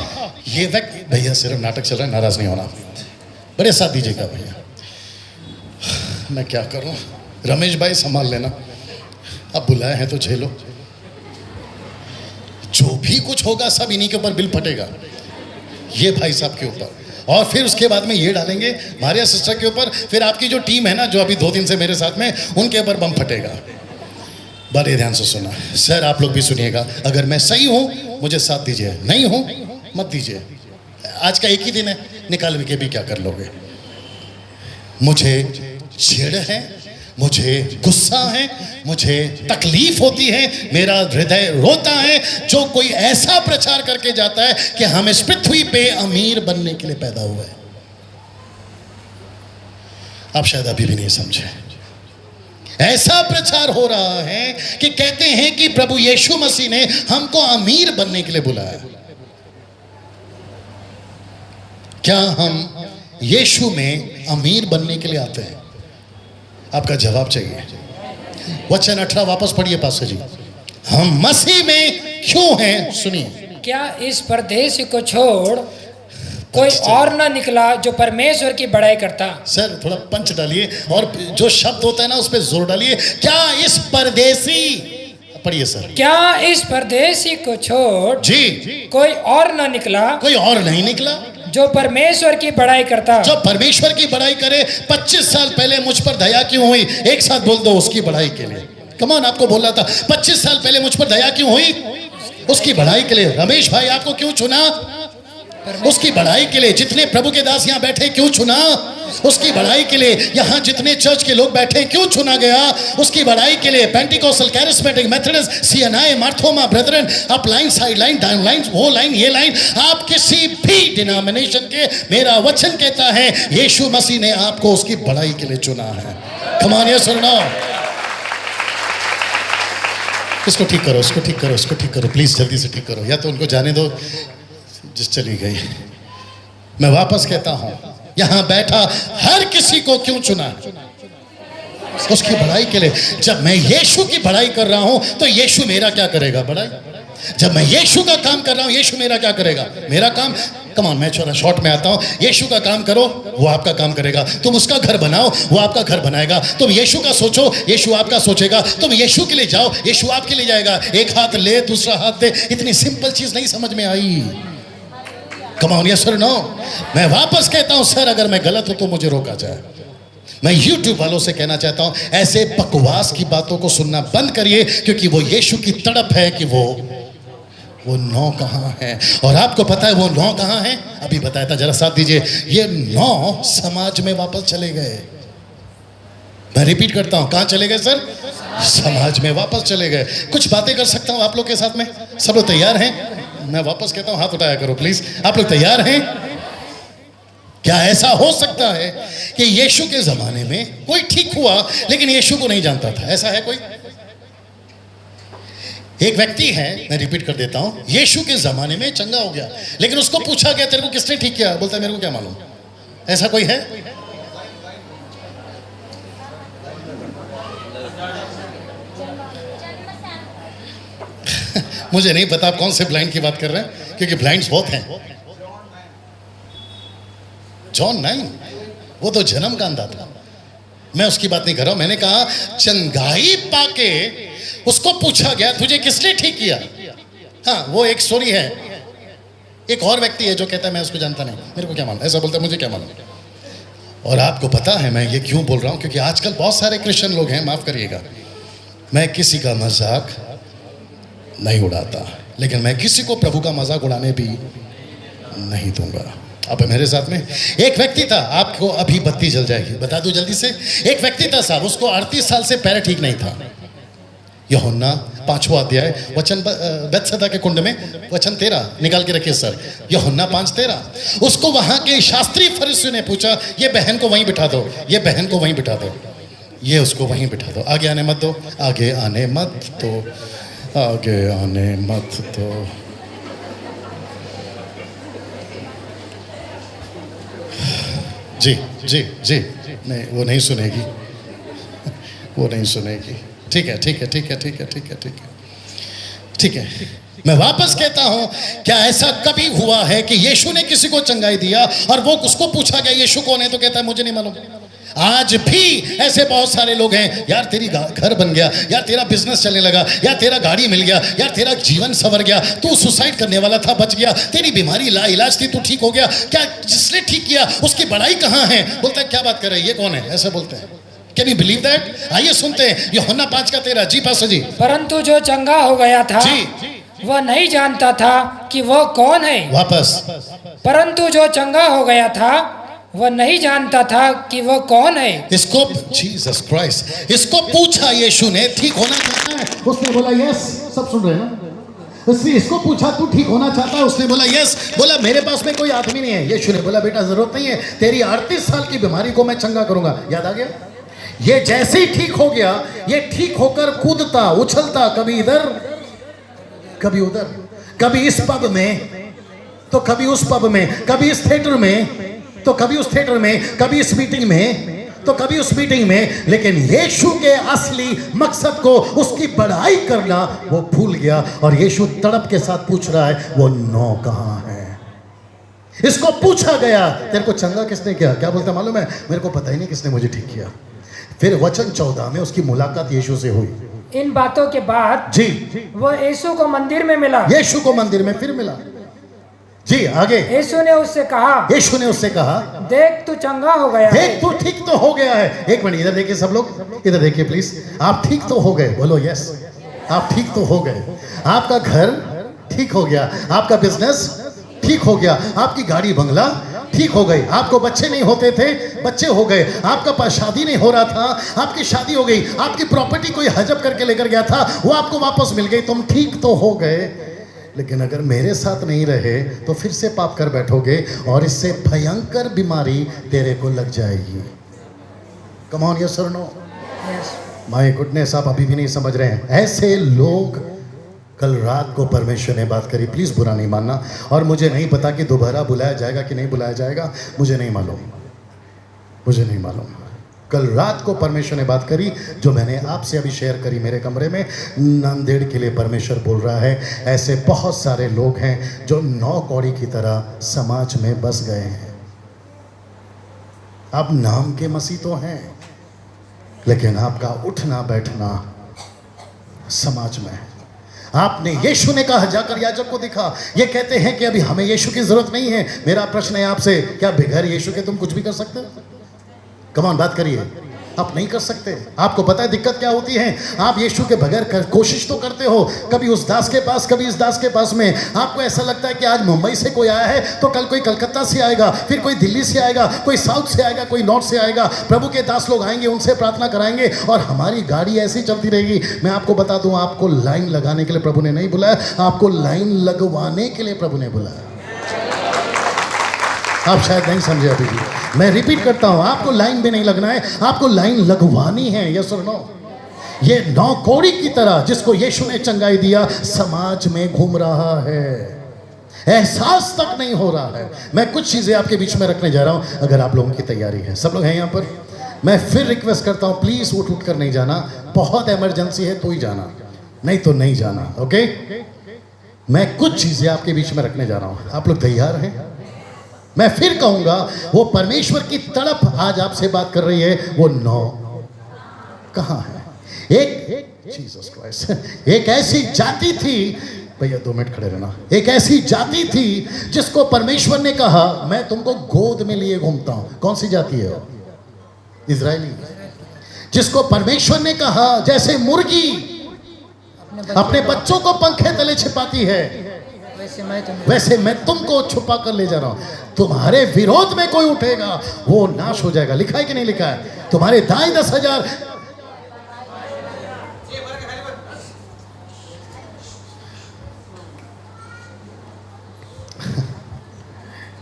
ये व्यक्ति, भैया सिर्फ नाटक चल रहा है, नाराज नहीं होना, बड़े साथ दीजिएगा भैया। मैं क्या करूं? रमेश भाई संभाल लेना, अब बुलाए हैं तो झेलो। जो भी कुछ होगा सब इन्हीं के ऊपर बिल फटेगा, ये भाई साहब के ऊपर, और फिर उसके बाद में ये डालेंगे मारिया सिस्टर के ऊपर, फिर आपकी जो टीम है ना, जो अभी 2 दिन से मेरे साथ में, उनके ऊपर बम फटेगा। बड़े ध्यान से सुना सर, आप लोग भी सुनिएगा। अगर मैं सही हूं मुझे साथ दीजिए, नहीं हूं मत दीजिए। आज का एक ही दिन है, निकाल के भी क्या कर लोगे? मुझे चिढ़ है, मुझे गुस्सा है, मुझे तकलीफ होती है, मेरा हृदय रोता है जो कोई ऐसा प्रचार करके जाता है कि हम इस पृथ्वी पे अमीर बनने के लिए पैदा हुए। आप शायद अभी भी नहीं समझे। ऐसा प्रचार हो रहा है कि कहते हैं कि प्रभु यीशु मसीह ने हमको अमीर बनने के लिए बुलाया। क्या हम यीशु में अमीर बनने के लिए आते हैं? आपका जवाब चाहिए। वचन 18 वापस पढ़िए पास्टर जी। हम मसीह में क्यों हैं? सुनिए। क्या इस परदेशी को छोड़ कोई और ना निकला जो परमेश्वर की बड़ाई करता? सर थोड़ा पंच डालिए और जो शब्द होता है ना उस पर जोर डालिए। क्या इस परदेशी, पढ़िए सर। क्या इस परदेसी को छोड़ जी कोई और न निकला कोई और नहीं निकला जो परमेश्वर की बड़ाई करता। जो परमेश्वर की बड़ाई करे। 25 साल पहले मुझ पर दया क्यों हुई? एक साथ बोल दो, उसकी बड़ाई के लिए। कमान, आपको बोल रहा था 25 साल पहले मुझ पर दया क्यों हुई? उसकी बड़ाई के लिए। रमेश भाई आपको क्यों चुना? उसकी बड़ाई के लिए। जितने प्रभु के दास यहाँ बैठे क्यों चुना? उसकी बड़ाई के लिए। यहाँ जितने चर्च के लोग बैठे क्यों चुना गया? उसकी बड़ाई के लिए। Pentecostal, charismatic, Methodist, CNI, Marthoma, Brethren, up line, side line, down line, वो लाइन, ये लाइन, आप किसी भी डिनोमिनेशन के, मेरा वचन कहता है यीशु मसीह ने आपको उसकी बड़ाई के लिए चुना है। कम ऑन, यस और नो? इसको ठीक करो, इसको ठीक करो, इसको ठीक करो, प्लीज जल्दी से ठीक करो, या तो उनको जाने दो जिस चली गई। मैं वापस कहता हूं, यहां बैठा हर किसी को क्यों चुना? उसकी बड़ाई के लिए। जब मैं यीशु की बड़ाई कर रहा हूं तो यीशु मेरा क्या करेगा? बड़ाई। जब मैं यीशु का काम कर रहा हूं, यीशु मेरा क्या करेगा? मेरा काम। कम ऑन, मैं थोड़ा शॉर्ट में आता हूं। यीशु का काम करो, वो आपका काम करेगा। तुम उसका घर बनाओ, वो आपका घर बनाएगा। तुम यीशु का सोचो, यीशु आपका सोचेगा। तुम यीशु के लिए जाओ, यीशु आपके लिए जाएगा। एक हाथ ले, दूसरा हाथ दे। इतनी सिंपल चीज नहीं समझ में आई? कम ऑन, यस और नो? मैं वापस कहता हूं सर, अगर मैं गलत हूं तो मुझे रोका जाए। मैं YouTube वालों से कहना चाहता हूं, ऐसे बकवास की बातों को सुनना बंद करिए, क्योंकि वो यीशु की तड़प है कि वो नौ कहाँ है। और आपको पता है वो नौ कहाँ है? अभी बताया था, जरा साथ दीजिए। ये नौ समाज में वापस चले गए। मैं रिपीट करता हूं, कहां चले गए सर? समाज में वापस चले गए। कुछ बातें कर सकता हूं आप लोग के साथ में? सब लोग तैयार हैं? मैं वापस कहता हूं, हाथ उठाया करो प्लीज। आप लोग तैयार हैं? क्या ऐसा हो सकता है कि यीशु के जमाने में कोई ठीक हुआ लेकिन यीशु को नहीं जानता था? ऐसा है कोई? एक व्यक्ति है, मैं रिपीट कर देता हूं, यीशु के जमाने में चंगा हो गया, लेकिन उसको पूछा गया तेरे को किसने ठीक किया? बोलता है मेरे को क्या मालूम। ऐसा कोई है? मुझे नहीं पता आप कौन से ब्लाइंड की बात कर रहे हैं, क्योंकि ब्लाइंड्स बहुत हैं। जॉन नहीं, वो तो जन्म का अंधा था। मैं उसकी बात नहीं कर रहा हूं। मैंने कहा चंगाई पाके उसको पूछा गया तुझे किसने ठीक किया? हाँ, वो एक स्टोरी है। एक और व्यक्ति है जो कहता है मैं उसको जानता नहीं, मेरे को क्या मालूम। ऐसा बोलता है मुझे क्या मालूम। और आपको पता है मैं ये क्यों बोल रहा हूं? क्योंकि आजकल बहुत सारे क्रिश्चियन लोग हैं, माफ करिएगा, मैं किसी का मजाक नहीं उड़ाता, लेकिन मैं किसी को प्रभु का मजाक उड़ाने भी नहीं दूंगा। अब मेरे साथ में एक व्यक्ति था, आपको अभी बत्ती जल जाएगी, बता दूं जल्दी से। एक व्यक्ति था साहब, उसको 38 साल से पैर ठीक नहीं था। यूहन्ना 5वां अध्याय वचन, बेथसदा के कुंड में वचन 13 निकाल के रखिए सर। यूहन्ना 5:13। उसको वहां के शास्त्री फरीसियों ने पूछा, ये बहन को वहीं बिठा दो, ये बहन को वहीं बिठा दो, ये उसको वहीं बिठा दो, आगे आने मत दो, आगे आने मत दो, आगे आने मत दो। जी जी जी, नहीं वो नहीं सुनेगी, वो नहीं सुनेगी। ठीक है ठीक है ठीक है ठीक है ठीक है ठीक है ठीक है। मैं वापस कहता हूं, क्या ऐसा कभी हुआ है कि यीशु ने किसी को चंगाई दिया और वो उसको पूछा गया यीशु कौन है, तो कहता है मुझे नहीं मालूम। आज भी ऐसे बहुत सारे लोग हैं, यार तेरी घर बन गया, यार तेरा बिजनेस चलने लगा, यार तेरा गाड़ी मिल गया, यार तेरा जीवन संवर गया, तू सुसाइड करने वाला था बच गया, तेरी बीमारी लाइलाज थी तू ठीक हो गया, क्या जिसने ठीक किया उसकी बड़ाई कहाँ है? बोलता है क्या बात कर रहे हैं, ये कौन है? ऐसा बोलते हैं। Can you believe that? आइए सुनते हैं यूहन्ना 5:13। जी पास्टर जी। परंतु जो चंगा हो गया था जी, वह नहीं जानता था कि वह कौन है। वापस। परंतु जो चंगा हो गया था वह नहीं जानता था कि वह कौन है। इसको जीसस क्राइस्ट, इसको पूछा यीशु ने ठीक होना चाहता है? उसने बोला यस। सब सुन रहे हैं ना? उसने इसको पूछा तू ठीक होना चाहता है? उसने बोला यस। बोला मेरे पास में कोई आदमी नहीं है। यीशु ने बोला बेटा जरूरत नहीं है, तेरी 38 साल की बीमारी को मैं चंगा करूंगा। याद आ गया? ये जैसे ही ठीक हो गया, ये ठीक होकर कूदता उछलता, कभी इधर कभी उधर, कभी इस पब में तो कभी उस पब में, कभी इस थिएटर में तो कभी उस थिएटर में, कभी इस मीटिंग में तो कभी उस मीटिंग में। लेकिन यीशु के असली मकसद को, उसकी बड़ाई करना वो भूल गया। और यीशु तड़प के साथ पूछ रहा है वो 9 कहां है? इसको पूछा गया तेरे को चंगा किसने किया? क्या बोलता मालूम है? मेरे को पता ही नहीं किसने मुझे ठीक किया। फिर वचन 14 में उसकी मुलाकात यीशु से हुई। इन बातों के बाद जी, वो यीशु को मंदिर में मिला। यीशु को मंदिर में फिर मिला। जी, आगे। यीशु ने उससे कहा, यीशु ने उससे कहा, देख तू चंगा हो गया है। देख तू ठीक तो हो गया है। एक मिनट इधर देखिए, सब लोग इधर देखिए प्लीज। आप ठीक तो हो गए, बोलो यस। आप ठीक तो हो गए। आपका घर ठीक हो गया, आपका बिजनेस ठीक हो गया, आपकी गाड़ी बंगला ठीक हो गई, आपको बच्चे नहीं होते थे, बच्चे हो गए, आपका पास शादी नहीं हो रहा था, आपकी शादी हो गई, आपकी प्रॉपर्टी कोई हजब करके लेकर गया था, वो आपको वापस मिल गई, तुम ठीक तो हो गए। लेकिन अगर मेरे साथ नहीं रहे तो फिर से पाप कर बैठोगे और इससे भयंकर बीमारी तेरे को लग जाएगी। कम ऑन, यस और नो? माय गुडनेस, आप अभी भी नहीं समझ रहे हैं। ऐसे लोग, कल रात को परमेश्वर ने बात करी, प्लीज बुरा नहीं मानना। और मुझे नहीं पता कि दोबारा बुलाया जाएगा कि नहीं बुलाया जाएगा, मुझे नहीं मालूम, मुझे नहीं मालूम। कल रात को परमेश्वर ने बात करी जो मैंने आपसे अभी शेयर करी मेरे कमरे में। नांदेड़ के लिए परमेश्वर बोल रहा है, ऐसे बहुत सारे लोग हैं जो 9 कौड़ी की तरह समाज में बस गए हैं। आप नाम के मसीह तो हैं, लेकिन आपका उठना बैठना समाज में है। आपने, यीशु ने कहा जाकर याजक को दिखा। ये कहते हैं कि अभी हमें यीशु की जरूरत नहीं है। मेरा प्रश्न है आपसे, क्या बगैर यीशु के तुम कुछ भी कर सकते हो? कमान, बात करिए। आप नहीं कर सकते। आपको पता है दिक्कत क्या होती है? आप यीशु के बगैर कोशिश तो करते हो, कभी उस दास के पास, कभी इस दास के पास में। आपको ऐसा लगता है कि आज मुंबई से कोई आया है तो कल कोई कलकत्ता से आएगा, फिर कोई दिल्ली से आएगा, कोई साउथ से आएगा, कोई नॉर्थ से आएगा। प्रभु के दास लोग आएंगे, उनसे प्रार्थना कराएंगे और हमारी गाड़ी ऐसी चलती रहेगी। मैं आपको बता दूं, आपको लाइन लगाने के लिए प्रभु ने नहीं बुलाया, आपको लाइन लगवाने के लिए प्रभु ने बुलाया। आप शायद नहीं समझे अभी भी। मैं रिपीट करता हूं, आपको लाइन में नहीं लगना है, आपको लाइन लगवानी है। यस और नो? ये 9 कौड़ी की तरह जिसको यीशु ने चंगाई दिया, समाज में घूम रहा है, एहसास तक नहीं हो रहा है। मैं कुछ चीजें आपके बीच में रखने जा रहा हूं, अगर आप लोगों की तैयारी है। सब लोग हैं यहाँ पर? मैं फिर रिक्वेस्ट करता हूं, प्लीज उठ कर नहीं जाना। बहुत इमरजेंसी है तो ही जाना, नहीं तो नहीं जाना। ओके? मैं कुछ चीजें आपके बीच में रखने जा रहा हूं। आप लोग तैयार हैं? मैं फिर कहूंगा, वो परमेश्वर की तड़प आज आपसे बात कर रही है। वो 9 कहां है? एक जीसस क्राइस्ट, एक ऐसी जाति थी, भैया 2 मिनट खड़े रहना। एक ऐसी जाति थी जिसको परमेश्वर ने कहा, मैं तुमको गोद में लिए घूमता हूं। कौन सी जाति है वो? इजरायली। जिसको परमेश्वर ने कहा, जैसे मुर्गी अपने बच्चों को पंखे तले छिपाती है, वैसे मैं तुमको छुपा कर ले जा रहा हूं। तुम्हारे विरोध में कोई उठेगा वो नाश हो जाएगा। लिखा है कि नहीं लिखा है? तुम्हारे दाएं 10,000,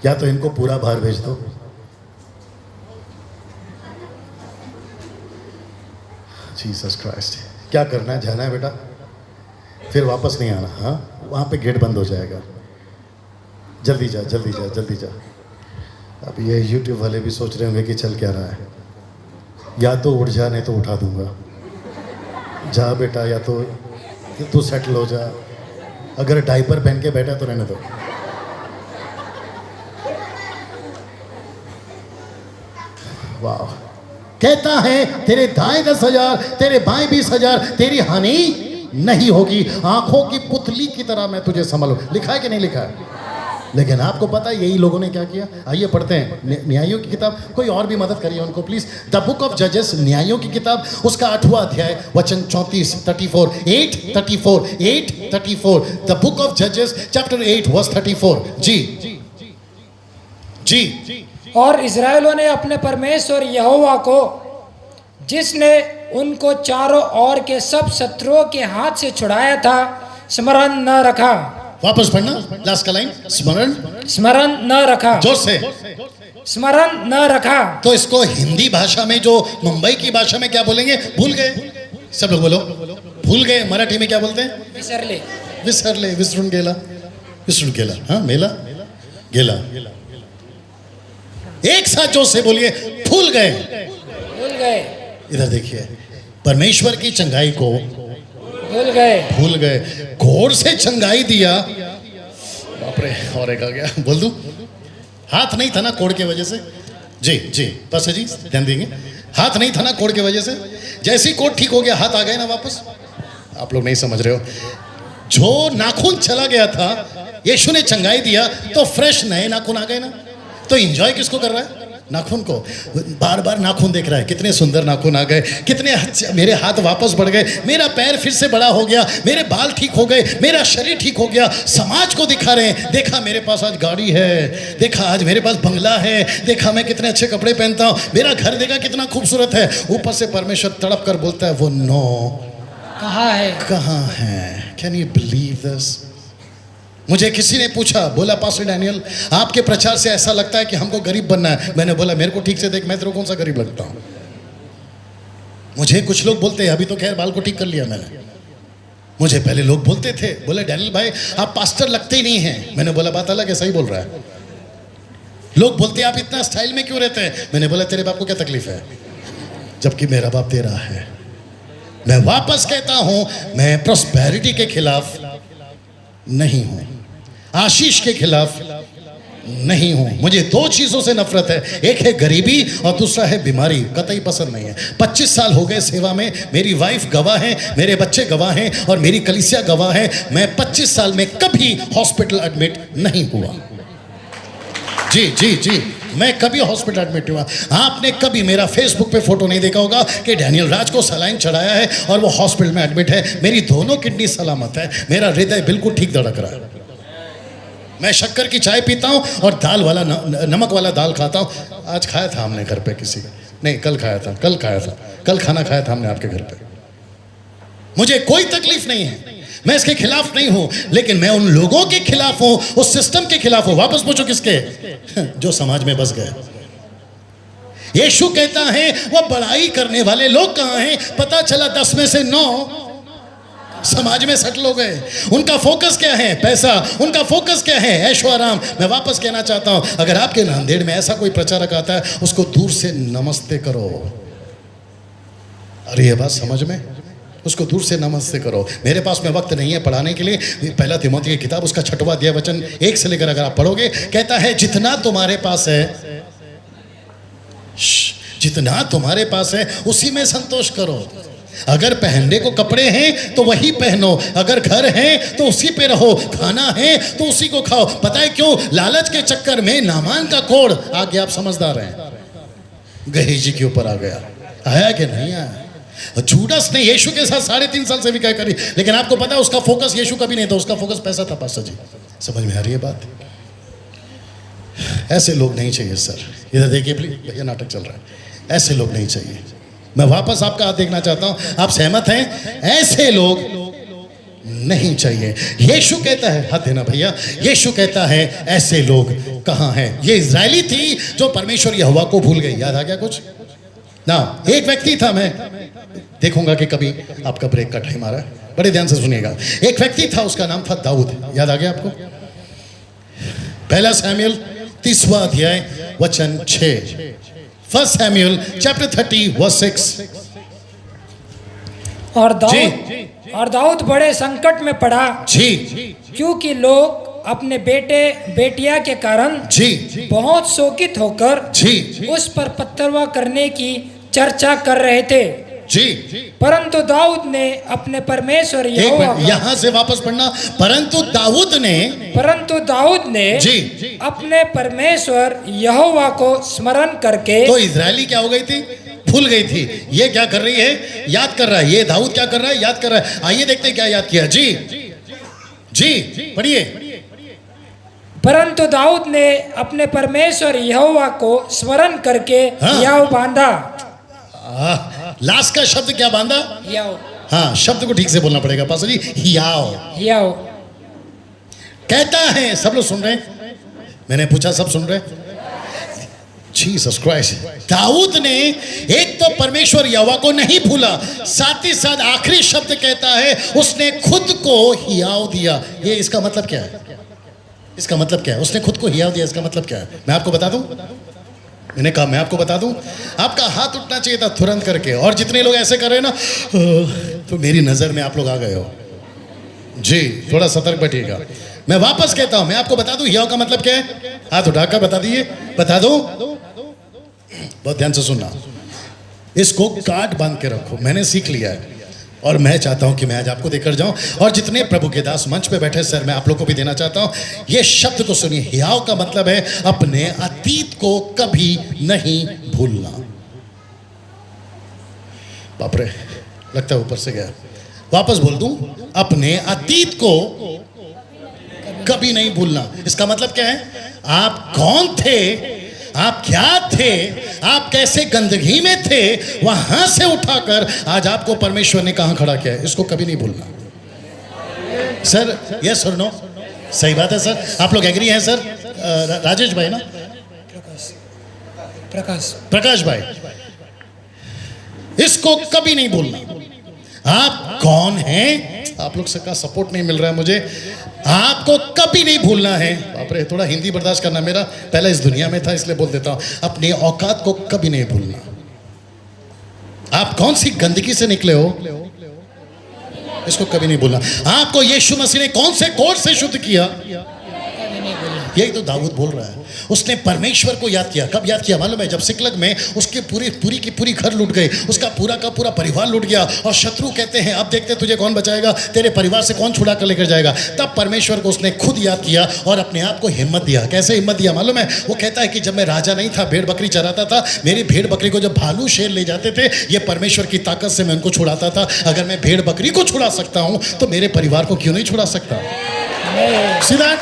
या तो इनको पूरा भार भेज दो। जीसस क्राइस्ट, क्या करना है? जाना है बेटा, फिर वापस नहीं आना। हाँ, वहाँ पे गेट बंद हो जाएगा। जल्दी जा, जल्दी जा, जल्दी जा। अब ये यूट्यूब वाले भी सोच रहे होंगे कि चल क्या रहा है। या तो उठ जा, नहीं तो उठा दूंगा। जा बेटा, या तो तू सेटल हो जा। अगर डायपर पहन के बैठा तो रहने दो। वाह, कहता है तेरे दाएं 10,000, तेरे बाएं 20,000, तेरी हानि नहीं होगी। आंखों की पुतली की तरह मैं तुझे संभालूं। लिखा है कि नहीं लिखा है? लेकिन आपको पता है यही लोगों ने क्या किया? आइए पढ़ते हैं न्यायों की किताब। कोई और भी मदद करिए उनको प्लीज। द बुक ऑफ जजेस, न्यायों की किताब, उसका 8वां अध्याय, वचन 34, 34, 8:34। द बुक ऑफ जजेस चैप्टर 8 वर्स 34। जी जी। और इस्राएलियों ने अपने परमेश्वर यहोवा को, जिसने उनको चारों ओर के सब शत्रुओं के हाथ से छुड़ाया था, स्मरण न रखा। वापस पढ़ना, लास्ट का लाइन, स्मरण न रखा। जोर से, स्मरण न रखा। तो इसको हिंदी भाषा में, जो मुंबई की भाषा में क्या बोलेंगे? भूल गए। सब लोग बोलो, भूल गए। मराठी में क्या बोलते हैं? विसरले। विसरले, विसरून गेला, विसरून गेला। हाँ, मेला गेला। एक साथ जोर से बोलिए, भूल गए। भूल गए। इधर देखिए, परमेश्वर की चंगाई को भूल गए। घोड़ से चंगाई दिया। बाप रे, और एक आ गया। बोल दूं? हाथ नहीं था ना कोड़ के वजह से। जी जी, बस जी, ध्यान देंगे। हाथ नहीं था ना कोड़ के वजह से। जैसे ही कोड़ ठीक हो गया, हाथ आ गए ना वापस। आप लोग नहीं समझ रहे हो, जो नाखून चला गया था यीशु ने चंगाई दिया तो फ्रेश नए नाखून आ गए ना। तो एंजॉय किसको कर रहा है? नाखून को। बार बार नाखून देख रहा है, कितने सुंदर नाखून आ गए, कितने मेरे हाथ वापस बढ़ गए, मेरा पैर फिर से बड़ा हो गया, मेरे बाल ठीक हो गए, मेरा शरीर ठीक हो गया। समाज को दिखा रहे हैं, देखा मेरे पास आज गाड़ी है, देखा आज मेरे पास बंगला है, देखा मैं कितने अच्छे कपड़े पहनता हूँ, मेरा घर देखा कितना खूबसूरत है। ऊपर से परमेश्वर तड़प कर बोलता है वो नो कहाँ है? कहाँ है? Can you believe this? मुझे किसी ने पूछा, बोला पास्टर डैनियल आपके प्रचार से ऐसा लगता है कि हमको गरीब बनना है। मैंने बोला मेरे को ठीक से देख, मैं तेरे को कौन सा गरीब लगता हूँ? मुझे कुछ लोग बोलते हैं, अभी तो खैर बाल को ठीक कर लिया मैंने, मुझे पहले लोग बोलते थे, बोले डैनियल भाई आप पास्टर लगते ही नहीं हैं। मैंने बोला बात अलग है, सही बोल रहा है। लोग बोलते हैं आप इतना स्टाइल में क्यों रहते हैं? मैंने बोला तेरे बाप को क्या तकलीफ है, जबकि मेरा बाप तेरा है। मैं वापस कहता हूं, मैं प्रॉस्पेरिटी के खिलाफ नहीं हूं, आशीष के खिलाफ नहीं हूं। मुझे दो चीजों से नफरत है, एक है गरीबी और दूसरा है बीमारी। कतई पसंद नहीं है। 25 साल हो गए सेवा में, मेरी वाइफ गवाह है, मेरे बच्चे गवाह हैं और मेरी कलीसिया गवाह है। मैं 25 साल में कभी हॉस्पिटल एडमिट नहीं हुआ। जी जी जी, मैं कभी हॉस्पिटल एडमिट हुआ। आपने कभी मेरा फेसबुक पे फोटो नहीं देखा होगा कि डैनियल राज को सलाइन चढ़ाया है और वो हॉस्पिटल में एडमिट है। मेरी दोनों किडनी सलामत है, मेरा हृदय बिल्कुल ठीक धड़क रहा है। मैं शक्कर की चाय पीता हूँ और दाल वाला नमक वाला दाल खाता हूँ। आज खाया था हमने घर पे किसी का, नहीं कल खाया था, कल खाना खाया था हमने आपके घर पे। मुझे कोई तकलीफ नहीं है, मैं इसके खिलाफ नहीं हूं, लेकिन मैं उन लोगों के खिलाफ हूं, उस सिस्टम के खिलाफ हूं। वापस पूछो किसके? जो समाज में बस गए। यीशु कहता है वो बड़ाई करने वाले लोग कहां हैं? पता चला 10 में से 9 समाज में सेटल हो गए। उनका फोकस क्या है? पैसा। उनका फोकस क्या है? ऐशो आराम। मैं वापस कहना चाहता हूं, अगर आपके नांदेड़ में ऐसा कोई प्रचारक आता है, उसको दूर से नमस्ते करो। अरे ये बात समझ में? उसको दूर से नमस्ते करो। मेरे पास में वक्त नहीं है पढ़ाने के लिए। पहला तिमोथी की किताब उसका 6वां अध्याय वचन 1 से लेकर अगर आप पढ़ोगे, कहता है जितना तुम्हारे पास है, जितना तुम्हारे पास है उसी में संतोष करो। अगर पहनने को कपड़े हैं तो वही पहनो, अगर घर है तो उसी पे रहो, खाना है तो उसी को खाओ। पता है क्यों? लालच के चक्कर में नामान का कोड़ आ गया। आप समझदार हैं, गहेजी के ऊपर आ गया। आया कि नहीं आया? जूडस ने यीशु के साथ 3.5 साल से भी क्या करी, लेकिन आपको पता है उसका फोकस यीशु का भी नहीं था, उसका फोकस पैसा था। पास्टर जी समझ में आ रही है बात? ऐसे लोग नहीं चाहिए सर। इधर देखिए प्लीज, भैया नाटक चल रहा है। ऐसे लोग नहीं चाहिए। मैं वापस आपका हाथ देखना चाहता हूं, आप सहमत हैं? ऐसे लोग नहीं चाहिए। यीशु कहता है, हाथ देना भैया, यीशु कहता है ऐसे लोग कहां हैं? ये इजरायली थी जो परमेश्वर यहोवा को भूल गई। याद आ गया कुछ ना? एक व्यक्ति था, मैं देखूंगा कि कभी आपका ब्रेक का टाइम आ रहा है, बड़े ध्यान से सुनिएगा। एक व्यक्ति था, उसका नाम था दाऊद। याद आ गया आपको? पहला शमूएल 30वां अध्याय वचन 6। 1 शमूएल चैप्टर 30 वर्स 6। और दाऊद बड़े संकट में पड़ा जी, क्योंकि लोग अपने बेटे बेटिया के कारण जी बहुत शोकित होकर जी उस पर पत्थरवा करने की चर्चा कर रहे थे। जी, परंतु दाऊद ने अपने परमेश्वर यहां से वापस पढ़ना। परंतु दाऊद ने जी अपने परमेश्वर यहोवा को स्मरण करके। तो इजरायली क्या हो गई थी? भूल गई थी। ये क्या कर रही है? याद कर रहा है। ये दाऊद क्या कर रहा है? याद कर रहा है। आइए देखते हैं क्या याद किया। जी जी पढ़िए। परंतु दाऊद ने अपने परमेश्वर यहोवा को स्मरण करके याव बांधा। लास्ट का शब्द क्या बांधा? याव। हाँ, शब्द को ठीक से बोलना पड़ेगा पास्टर जी। याव कहता है। सब लोग सुन रहे हैं? मैंने पूछा सब सुन रहे हैं? Jesus Christ. दाऊद ने एक तो परमेश्वर यहोवा को नहीं भूला, साथ ही साथ आखिरी शब्द कहता है उसने खुद को हियाव दिया। ये इसका मतलब क्या है? इसका मतलब क्या है? उसने खुद को हियाव दिया, इसका मतलब क्या है? मैं आपको बता दूं। मैंने कहा मैं आपको बता दूं। आपका हाथ उठना चाहिए था तुरंत करके, और जितने लोग ऐसे कर रहे हैं ना, तो मेरी नजर में आप लोग आ गए हो। जी थोड़ा सतर्क बैठिएगा। मैं वापस कहता हूं, मैं आपको बता दूं हियाव का मतलब क्या है। हाथ उठाकर बता दिए, बता दो। बहुत ध्यान से सुनना, इसको गांठ बांध के रखो। मैंने सीख लिया है, और मैं चाहता हूं कि मैं आज आपको देकर जाऊं, और जितने प्रभु के दास मंच पे बैठे सर, मैं आप लोगों को भी देना चाहता हूं। ये शब्द को सुनिए, हियाव का मतलब है अपने अतीत को कभी नहीं भूलना। बाप रे, लगता है ऊपर से गया, वापस बोल दूं, अपने अतीत को कभी नहीं भूलना। इसका मतलब क्या है? आप कौन थे, आप क्या थे, आप कैसे गंदगी में थे, वहां से उठाकर आज आपको परमेश्वर ने कहां खड़ा किया है, इसको कभी नहीं भूलना। सर यस और नो? सही बात है सर, आप लोग एग्री हैं सर? राजेश भाई ना, प्रकाश भाई, इसको कभी नहीं भूलना। आप कौन हैं? आप लोग सबका सपोर्ट नहीं मिल रहा है मुझे। आपको कभी नहीं भूलना है। बाप रे, थोड़ा हिंदी बर्दाश्त करना, मेरा पहले इस दुनिया में था इसलिए बोल देता हूं। अपनी औकात को कभी नहीं भूलना। आप कौन सी गंदगी से निकले हो, इसको कभी नहीं भूलना। आपको यीशु मसीह ने कौन से कोड से शुद्ध किया, यही तो दाऊद बोल रहा है। उसने परमेश्वर को याद किया। कब याद किया मालूम है? जब सिकलग में उसके पूरी की पूरी घर लूट गए, उसका पूरा का पूरा परिवार लूट गया, और शत्रु कहते हैं अब देखते तुझे कौन बचाएगा, तेरे परिवार से कौन छुड़ा कर लेकर जाएगा। तब परमेश्वर को उसने खुद याद किया और अपने आप को हिम्मत दिया। कैसे हिम्मत दिया मालूम है? वो कहता है कि जब मैं राजा नहीं था, भेड़ बकरी चराता था, मेरी भेड़ बकरी को जब भालू शेर ले जाते थे, ये परमेश्वर की ताकत से मैं उनको छुड़ाता था। अगर मैं भेड़ बकरी को छुड़ा सकता हूं तो मेरे परिवार को क्यों नहीं छुड़ा सकता? सीधा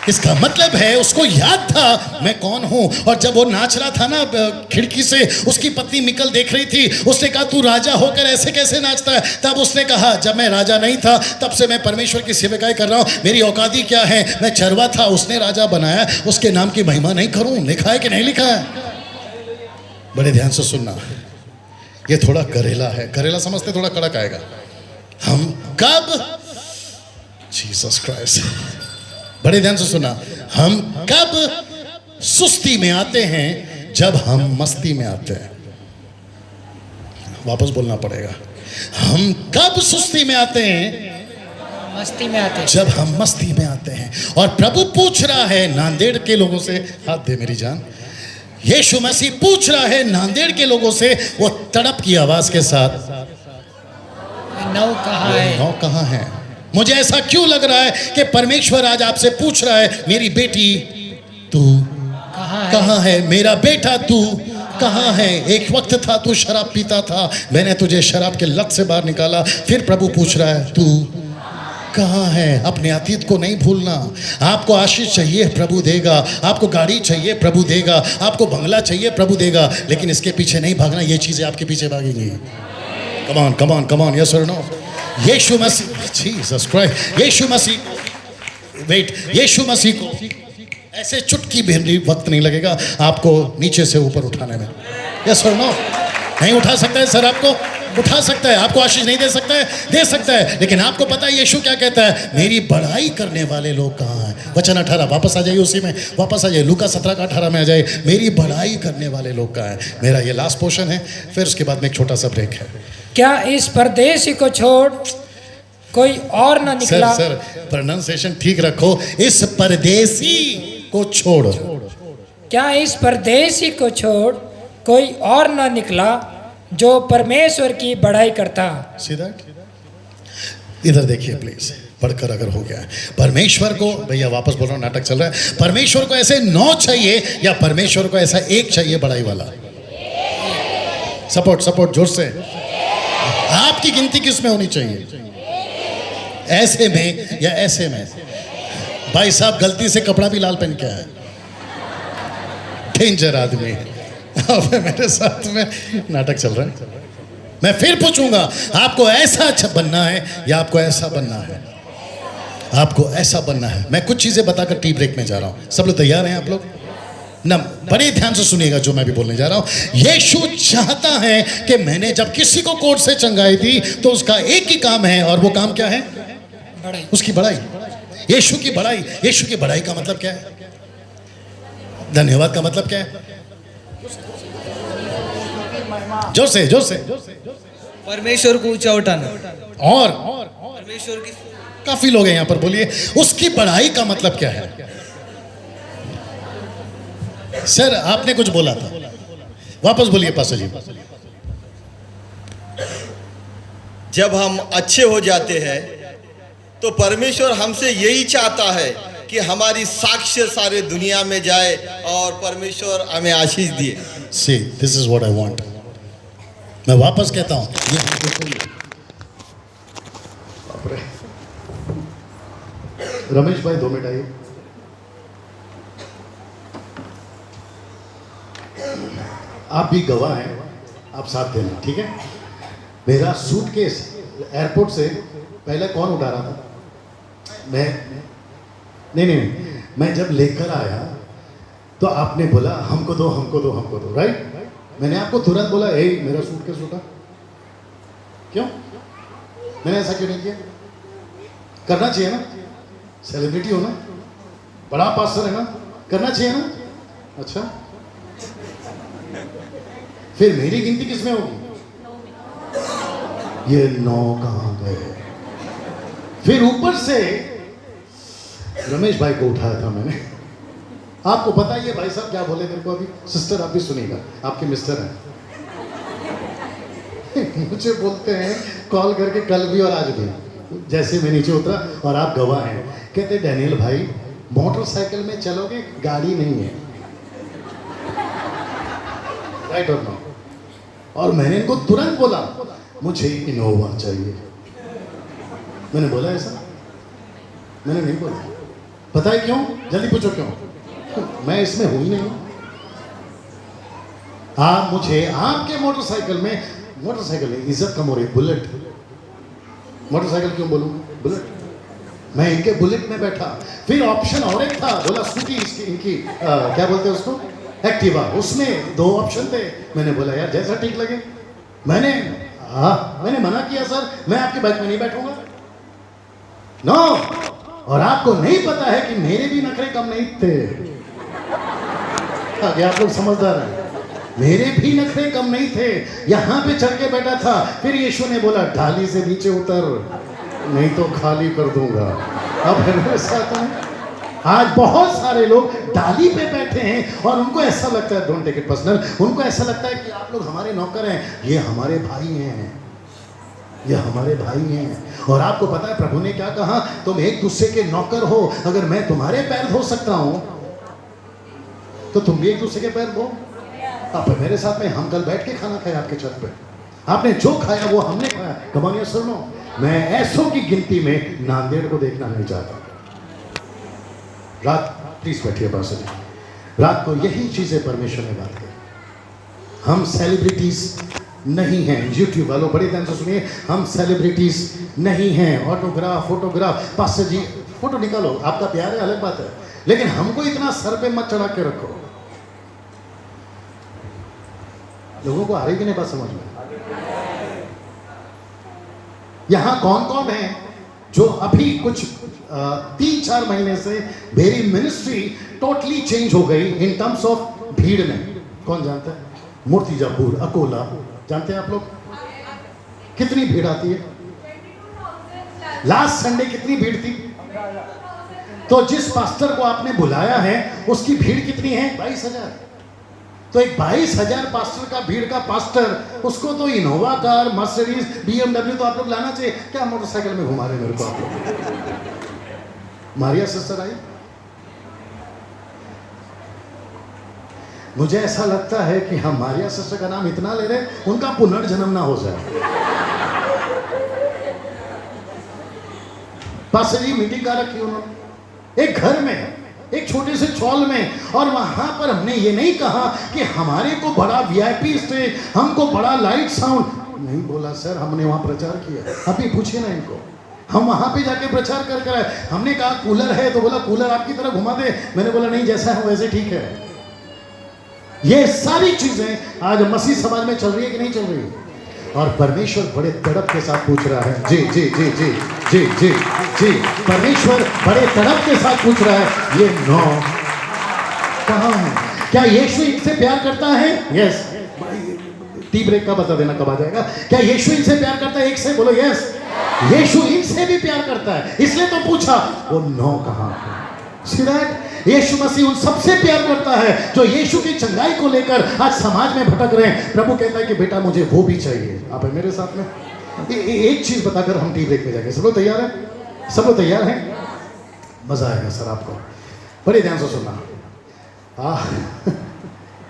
इसका मतलब है उसको याद था मैं कौन हूं। और जब वो नाच रहा था ना खिड़की से, उसकी पत्नी मिकल देख रही थी, उसने कहा तू राजा होकर ऐसे कैसे नाचता है? तब उसने कहा जब मैं राजा नहीं था तब से मैं परमेश्वर की सेवकाई कर रहा हूं, मेरी औकाती क्या है, मैं चरवा था, उसने राजा बनाया, उसके नाम की महिमा नहीं करूं? लिखा है कि नहीं लिखा है? बड़े ध्यान से सुनना, ये थोड़ा करेला है, करेला समझते, थोड़ा कड़क आएगा। हम कब, जीसस क्राइस्ट, बड़े ध्यान से सुना, हम कब सुस्ती में आते हैं? जब हम मस्ती में आते हैं। वापस बोलना पड़ेगा, हम कब सुस्ती में आते हैं? मस्ती में आते हैं। जब हम मस्ती में आते हैं। और प्रभु पूछ रहा है नांदेड़ के लोगों से, हाथ दे मेरी जान, यीशु मसीह पूछ रहा है नांदेड़ के लोगों से, वो तड़प की आवाज के साथ, नौ कहाँ है? नौ कहाँ है? मुझे ऐसा क्यों लग रहा है कि परमेश्वर आज आपसे पूछ रहा है, मेरी बेटी तू कहाँ है? मेरा बेटा तू कहाँ है? एक वक्त था तू शराब पीता था, मैंने तुझे शराब के लत से बाहर निकाला। फिर प्रभु पूछ रहा है तू कहाँ है? अपने अतीत को नहीं भूलना। आपको आशीष चाहिए, प्रभु देगा। आपको गाड़ी चाहिए, प्रभु देगा। आपको बंगला चाहिए, प्रभु देगा। लेकिन इसके पीछे नहीं भागना, ये चीजें आपके पीछे भागेंगी। कमान कमान कमान, यस और नो? यीशु मसीह, जीसस क्राइस्ट, यीशु मसीह, वेट, यीशु मसीह को ऐसे चुटकी भी वक्त नहीं लगेगा आपको नीचे से ऊपर उठाने में। यस और नो? नहीं उठा सकता है सर, आपको उठा सकता है, आपको आशीष नहीं दे सकता है, दे सकता है। लेकिन आपको पता है यीशु क्या कहता है? मेरी बड़ाई करने वाले लोग कहाँ हैं? वचन 18, वापस आ जाइए उसी में, वापस आ जाइए, लूका 17 का 18 में आ जाइए। मेरी बड़ाई करने वाले लोग कहाँ हैं? मेरा ये लास्ट पोर्शन है, फिर उसके बाद में एक छोटा सा ब्रेक है। क्या इस परदेसी को छोड़ कोई और न निकला? सर प्रोनाउंसिएशन ठीक रखो, इस परदेसी को छोड़। क्या इस परदेसी को छोड़ कोई और न निकला जो परमेश्वर की बड़ाई करता? सीधा इधर देखिए प्लीज, पढ़कर अगर हो गया है। परमेश्वर को, भैया वापस बोल रहा हूँ, नाटक चल रहा है। परमेश्वर को ऐसे 9 चाहिए या परमेश्वर को ऐसा एक चाहिए बड़ाई वाला? सपोर्ट सपोर्ट, जोर से। आपकी गिनती किस में होनी चाहिए? ऐसे में या ऐसे में? भाई साहब गलती से कपड़ा भी लाल पहन के आया, डेंजर आदमी। अब मेरे साथ में नाटक चल रहा है। मैं फिर पूछूंगा, आपको ऐसा अच्छा बनना है या आपको ऐसा बनना है? आपको ऐसा बनना है। मैं कुछ चीजें बताकर टी ब्रेक में जा रहा हूं। सब लोग तैयार हैं? आप लोग ना बड़े ध्यान से सुनिएगा जो मैं भी बोलने जा रहा हूं। यीशु चाहता है कि मैंने जब किसी को कोर्ट से चंगाई दी तो उसका एक ही काम है, और वो काम क्या है? बड़ाई। उसकी बड़ाई, यीशु की बड़ाई। यीशु की बड़ाई का मतलब क्या है? धन्यवाद का मतलब क्या है? जोर से जोर से। परमेश्वर को ऊंचा उठाना। और परमेश्वर की, काफी लोग हैं यहां पर, बोलिए उसकी बड़ाई का मतलब क्या है? सर आपने कुछ बोला था, वापस बोलिए पास्टर जी। जब हम अच्छे हो जाते हैं तो परमेश्वर हमसे यही चाहता है कि हमारी साक्ष्य सारे दुनिया में जाए और परमेश्वर हमें आशीष दिए। See, this is what I want. मैं वापस कहता हूँ, ये बिल्कुल रमेश भाई 2 मिनट आइए। आप भी गवाह हैं, आप साथ देना, ठीक है। मेरा सूटकेस एयरपोर्ट से पहले कौन उठा रहा था? नहीं, मैं जब लेकर आया तो आपने बोला हमको दो, राइट? मैंने आपको तुरंत बोला ए मेरा सूटकेस उठा। क्यों? मैंने ऐसा क्यों नहीं किया? करना चाहिए ना, सेलिब्रिटी हो ना, बड़ा पास्टर है ना, करना चाहिए ना। अच्छा, फिर मेरी गिनती किसमें होगी? ये 9 कहां गए? फिर ऊपर से रमेश भाई को उठाया था मैंने। आपको पता है ये भाई साहब क्या बोले मेरे को अभी? सिस्टर आप भी सुनिएगा, आपके मिस्टर हैं। मुझे बोलते हैं कॉल करके, कल भी और आज भी, जैसे मैं नीचे उतरा और आप गवाह हैं, कहते डैनियल भाई मोटरसाइकिल में चलोगे, गाड़ी नहीं है, राइट और नो? और मैंने इनको तुरंत बोला मुझे इनोवा चाहिए। मैंने बोला ऐसा? मैंने नहीं बोला। पता है क्यों? जल्दी पूछो क्यों? मैं इसमें हूं ही नहीं। आप मुझे आपके मोटरसाइकिल में इज्जत कम हो रही, बुलेट, मोटरसाइकिल क्यों बोलूं? बुलेट। मैं इनके बुलेट में बैठा, फिर ऑप्शन और एक था, बोला स्कूटी इनकी क्या बोलते हैं उसको, एक्टिवा, उसमें 2 ऑप्शन थे। मैंने बोला यार जैसा ठीक लगे। मैंने मना किया सर, मैं आपकी बाइक में नहीं बैठूंगा। नो, और आपको नहीं पता है कि मेरे भी नखरे कम नहीं थे। आगे आप लोग समझदार हैं, मेरे भी नखरे कम नहीं थे। यहां पे चढ़ के बैठा था, फिर यीशु ने बोला ढाली से नीचे उतर, नहीं तो खाली कर दूंगा। अब मेरे साथ में आज बहुत सारे लोग डाली पे बैठे हैं और उनको ऐसा लगता है, डोंट टेक इट पर्सनल, उनको ऐसा लगता है कि आप लोग हमारे नौकर हैं, ये हमारे भाई हैं, ये हमारे भाई हैं। और आपको पता है प्रभु ने क्या कहा? तुम एक दूसरे के नौकर हो। अगर मैं तुम्हारे पैर धो सकता हूं तो तुम भी एक दूसरे के पैर धो। आप मेरे साथ में, हम कल बैठ के खाना खाया आपके छत पे, आपने जो खाया वो हमने खाया। कमानिया सुनो, मैं ऐसों की गिनती में नांदेड़ को देखना नहीं चाहता। रात, प्लीज बैठिए पास, रात को यही चीजें परमेश्वर ने बात की। हम सेलिब्रिटीज नहीं हैं। यूट्यूब वालों बड़े ध्यान से सुनिए, हम सेलिब्रिटीज नहीं हैं। ऑटोग्राफ, फोटोग्राफ, पास्टर जी फोटो निकालो, आपका प्यार है अलग बात है, लेकिन हमको इतना सर पे मत चढ़ा के रखो। लोगों को आ रही कि नहीं बात समझ में? यहां कौन कौन है जो अभी कुछ 3-4 महीने से मेरी मिनिस्ट्री टोटली चेंज हो गई इन टर्म्स ऑफ भीड़ में? कौन जानता है? मूर्तिजापुर, अकोला, जानते हैं आप लोग कितनी भीड़ आती है? लास्ट संडे कितनी भीड़ थी? तो जिस पास्टर को आपने बुलाया है उसकी भीड़ कितनी है? 22,000। तो एक 22,000 पास्टर का भीड़ का पास्टर, उसको तो इनोवा कार, मर्सिडीज, BMW तो आप लोग लाना चाहिए। क्या मोटरसाइकिल में घुमा रहे मेरे को आप लोग? मारिया सिस्टर आई, मुझे ऐसा लगता है कि हम मारिया सिस्टर का नाम इतना ले रहे उनका पुनर्जन्म ना हो जाए। पास्टर जी मीटिंग का रखी उन्होंने एक घर में, एक छोटे से चौल में, और वहां पर हमने ये नहीं कहा कि हमारे को बड़ा VIP स्टेज, हमको बड़ा लाइट साउंड नहीं बोला सर। हमने वहां प्रचार किया, अभी पूछिए ना इनको, हम वहां पे जाके प्रचार कर कर आए। हमने कहा कूलर है तो बोला कूलर आपकी तरह घुमा दे। मैंने बोला नहीं, जैसा है वैसे ठीक है। ये सारी चीजें आज मसीह समाज में चल रही है कि नहीं चल रही? और परमेश्वर बड़े तड़प के साथ पूछ रहा है, जी जी जी जी जी जी जी, परमेश्वर बड़े तड़प के साथ पूछ रहा है, ये 9 कहां है? क्या यीशु इनसे प्यार करता है? यस। टी ब्रेक का बता देना कब आ जाएगा। क्या यीशु इनसे प्यार करता है? एक से बोलो यस। यीशु इनसे भी प्यार करता है, इसलिए तो पूछा वो 9 कहां है। See that? यीशु मसीह उन सबसे प्यार करता है जो यीशु की चंगाई को लेकर आज समाज में भटक रहे हैं। प्रभु कहता है कि बेटा मुझे वो भी चाहिए। आप है मेरे साथ में? एक चीज बताकर हम टी ब्रेक में जाएंगे। सब लोग तैयार हैं? सब लोग तैयार हैं? मजा आएगा सर आपको, बड़े ध्यान से सुनना।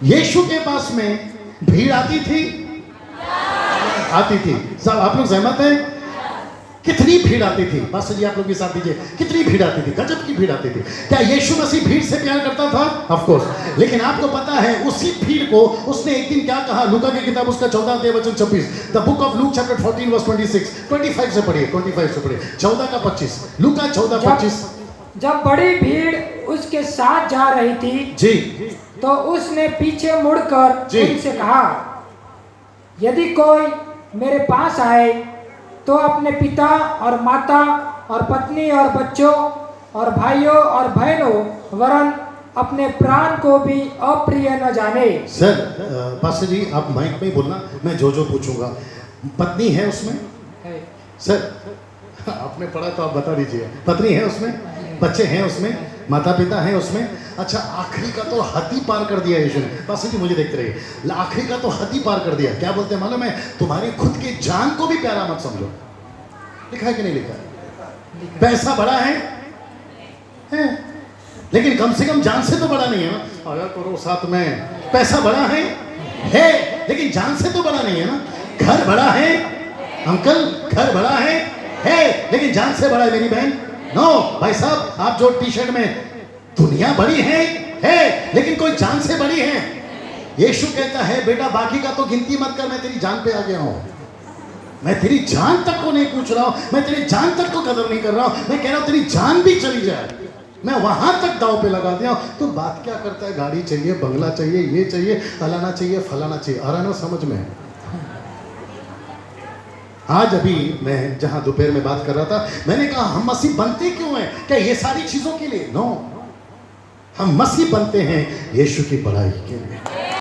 यीशु के पास में भीड़ आती थी, आती थी। सब आप लोग सहमत हैं? कितनी भीड़ आती थी? पास्टर जी आप लोग भी साथ दीजिए। कितनी भीड़ आती थी? गजब की भीड़ आती थी। क्या यीशु मसीह भीड़ से प्यार करता था? Of course. लेकिन आपको पता है उसी भीड़ को उसने एक दिन क्या कहा? लूका की किताब उसका 14 अध्याय वचन 26, the book of Luke chapter 14 verse 26, 25 से पढ़िए, 25 से पढ़िए, 14 का 25, लूका 14:25। जब बड़ी भीड़ उसके साथ जा रही थी जी, तो उसने पीछे मुड़कर जी। उनसे कहा, यदि कोई मेरे पास आए तो अपने पिता और माता और पत्नी और बच्चों और भाइयों और बहनों वरन अपने प्राण को भी अप्रिय न जाने। सर पास्टर जी आप माइक में ही बोलना, मैं जो जो पूछूंगा। पत्नी है उसमें? है। सर आपने पढ़ा तो आप बता दीजिए। पत्नी है उसमें, बच्चे हैं उसमें, माता पिता हैं उसमें। अच्छा आखिरी का तो हद ही पार कर दिया यीशु ने। पास्टर जी मुझे देखते रहिए, आखिरी का तो हद ही पार कर दिया। क्या बोलते हैं मालूम है? तुम्हारी खुद की जान को भी प्यारा मत समझो। लिखा है कि नहीं लिखा है? पैसा बड़ा है लेकिन कम से कम जान से तो बड़ा नहीं है ना। अगर करो साथ में, पैसा बड़ा है लेकिन जान से तो बड़ा नहीं है ना। घर बड़ा है अंकल, घर बड़ा है लेकिन जान से बड़ा है मेरी बहन। नो भाई साहब, आप जो टी शर्ट में, दुनिया बड़ी है लेकिन कोई जान से बड़ी है। यीशु कहता है बेटा बाकी का तो गिनती मत कर, मैं तेरी जान पे आ गया हूं। मैं तेरी जान तक को नहीं पूछ रहा हूं, मैं तेरी जान तक को कदर नहीं कर रहा हूं। मैं कह रहा हूं तेरी जान भी चली जाए, मैं वहां तक दाव पे लगा दिया। तो बात क्या करता है? गाड़ी चाहिए, बंगला चाहिए, ये चाहिए, फलाना चाहिए, फलाना चाहिए। आ रहा ना समझ में? आज अभी मैं जहां दोपहर में बात कर रहा था, मैंने कहा हम मसीह बनते क्यों हैं? क्या ये सारी चीजों के लिए? नो, हम मसीह बनते हैं यीशु की बड़ाई के लिए।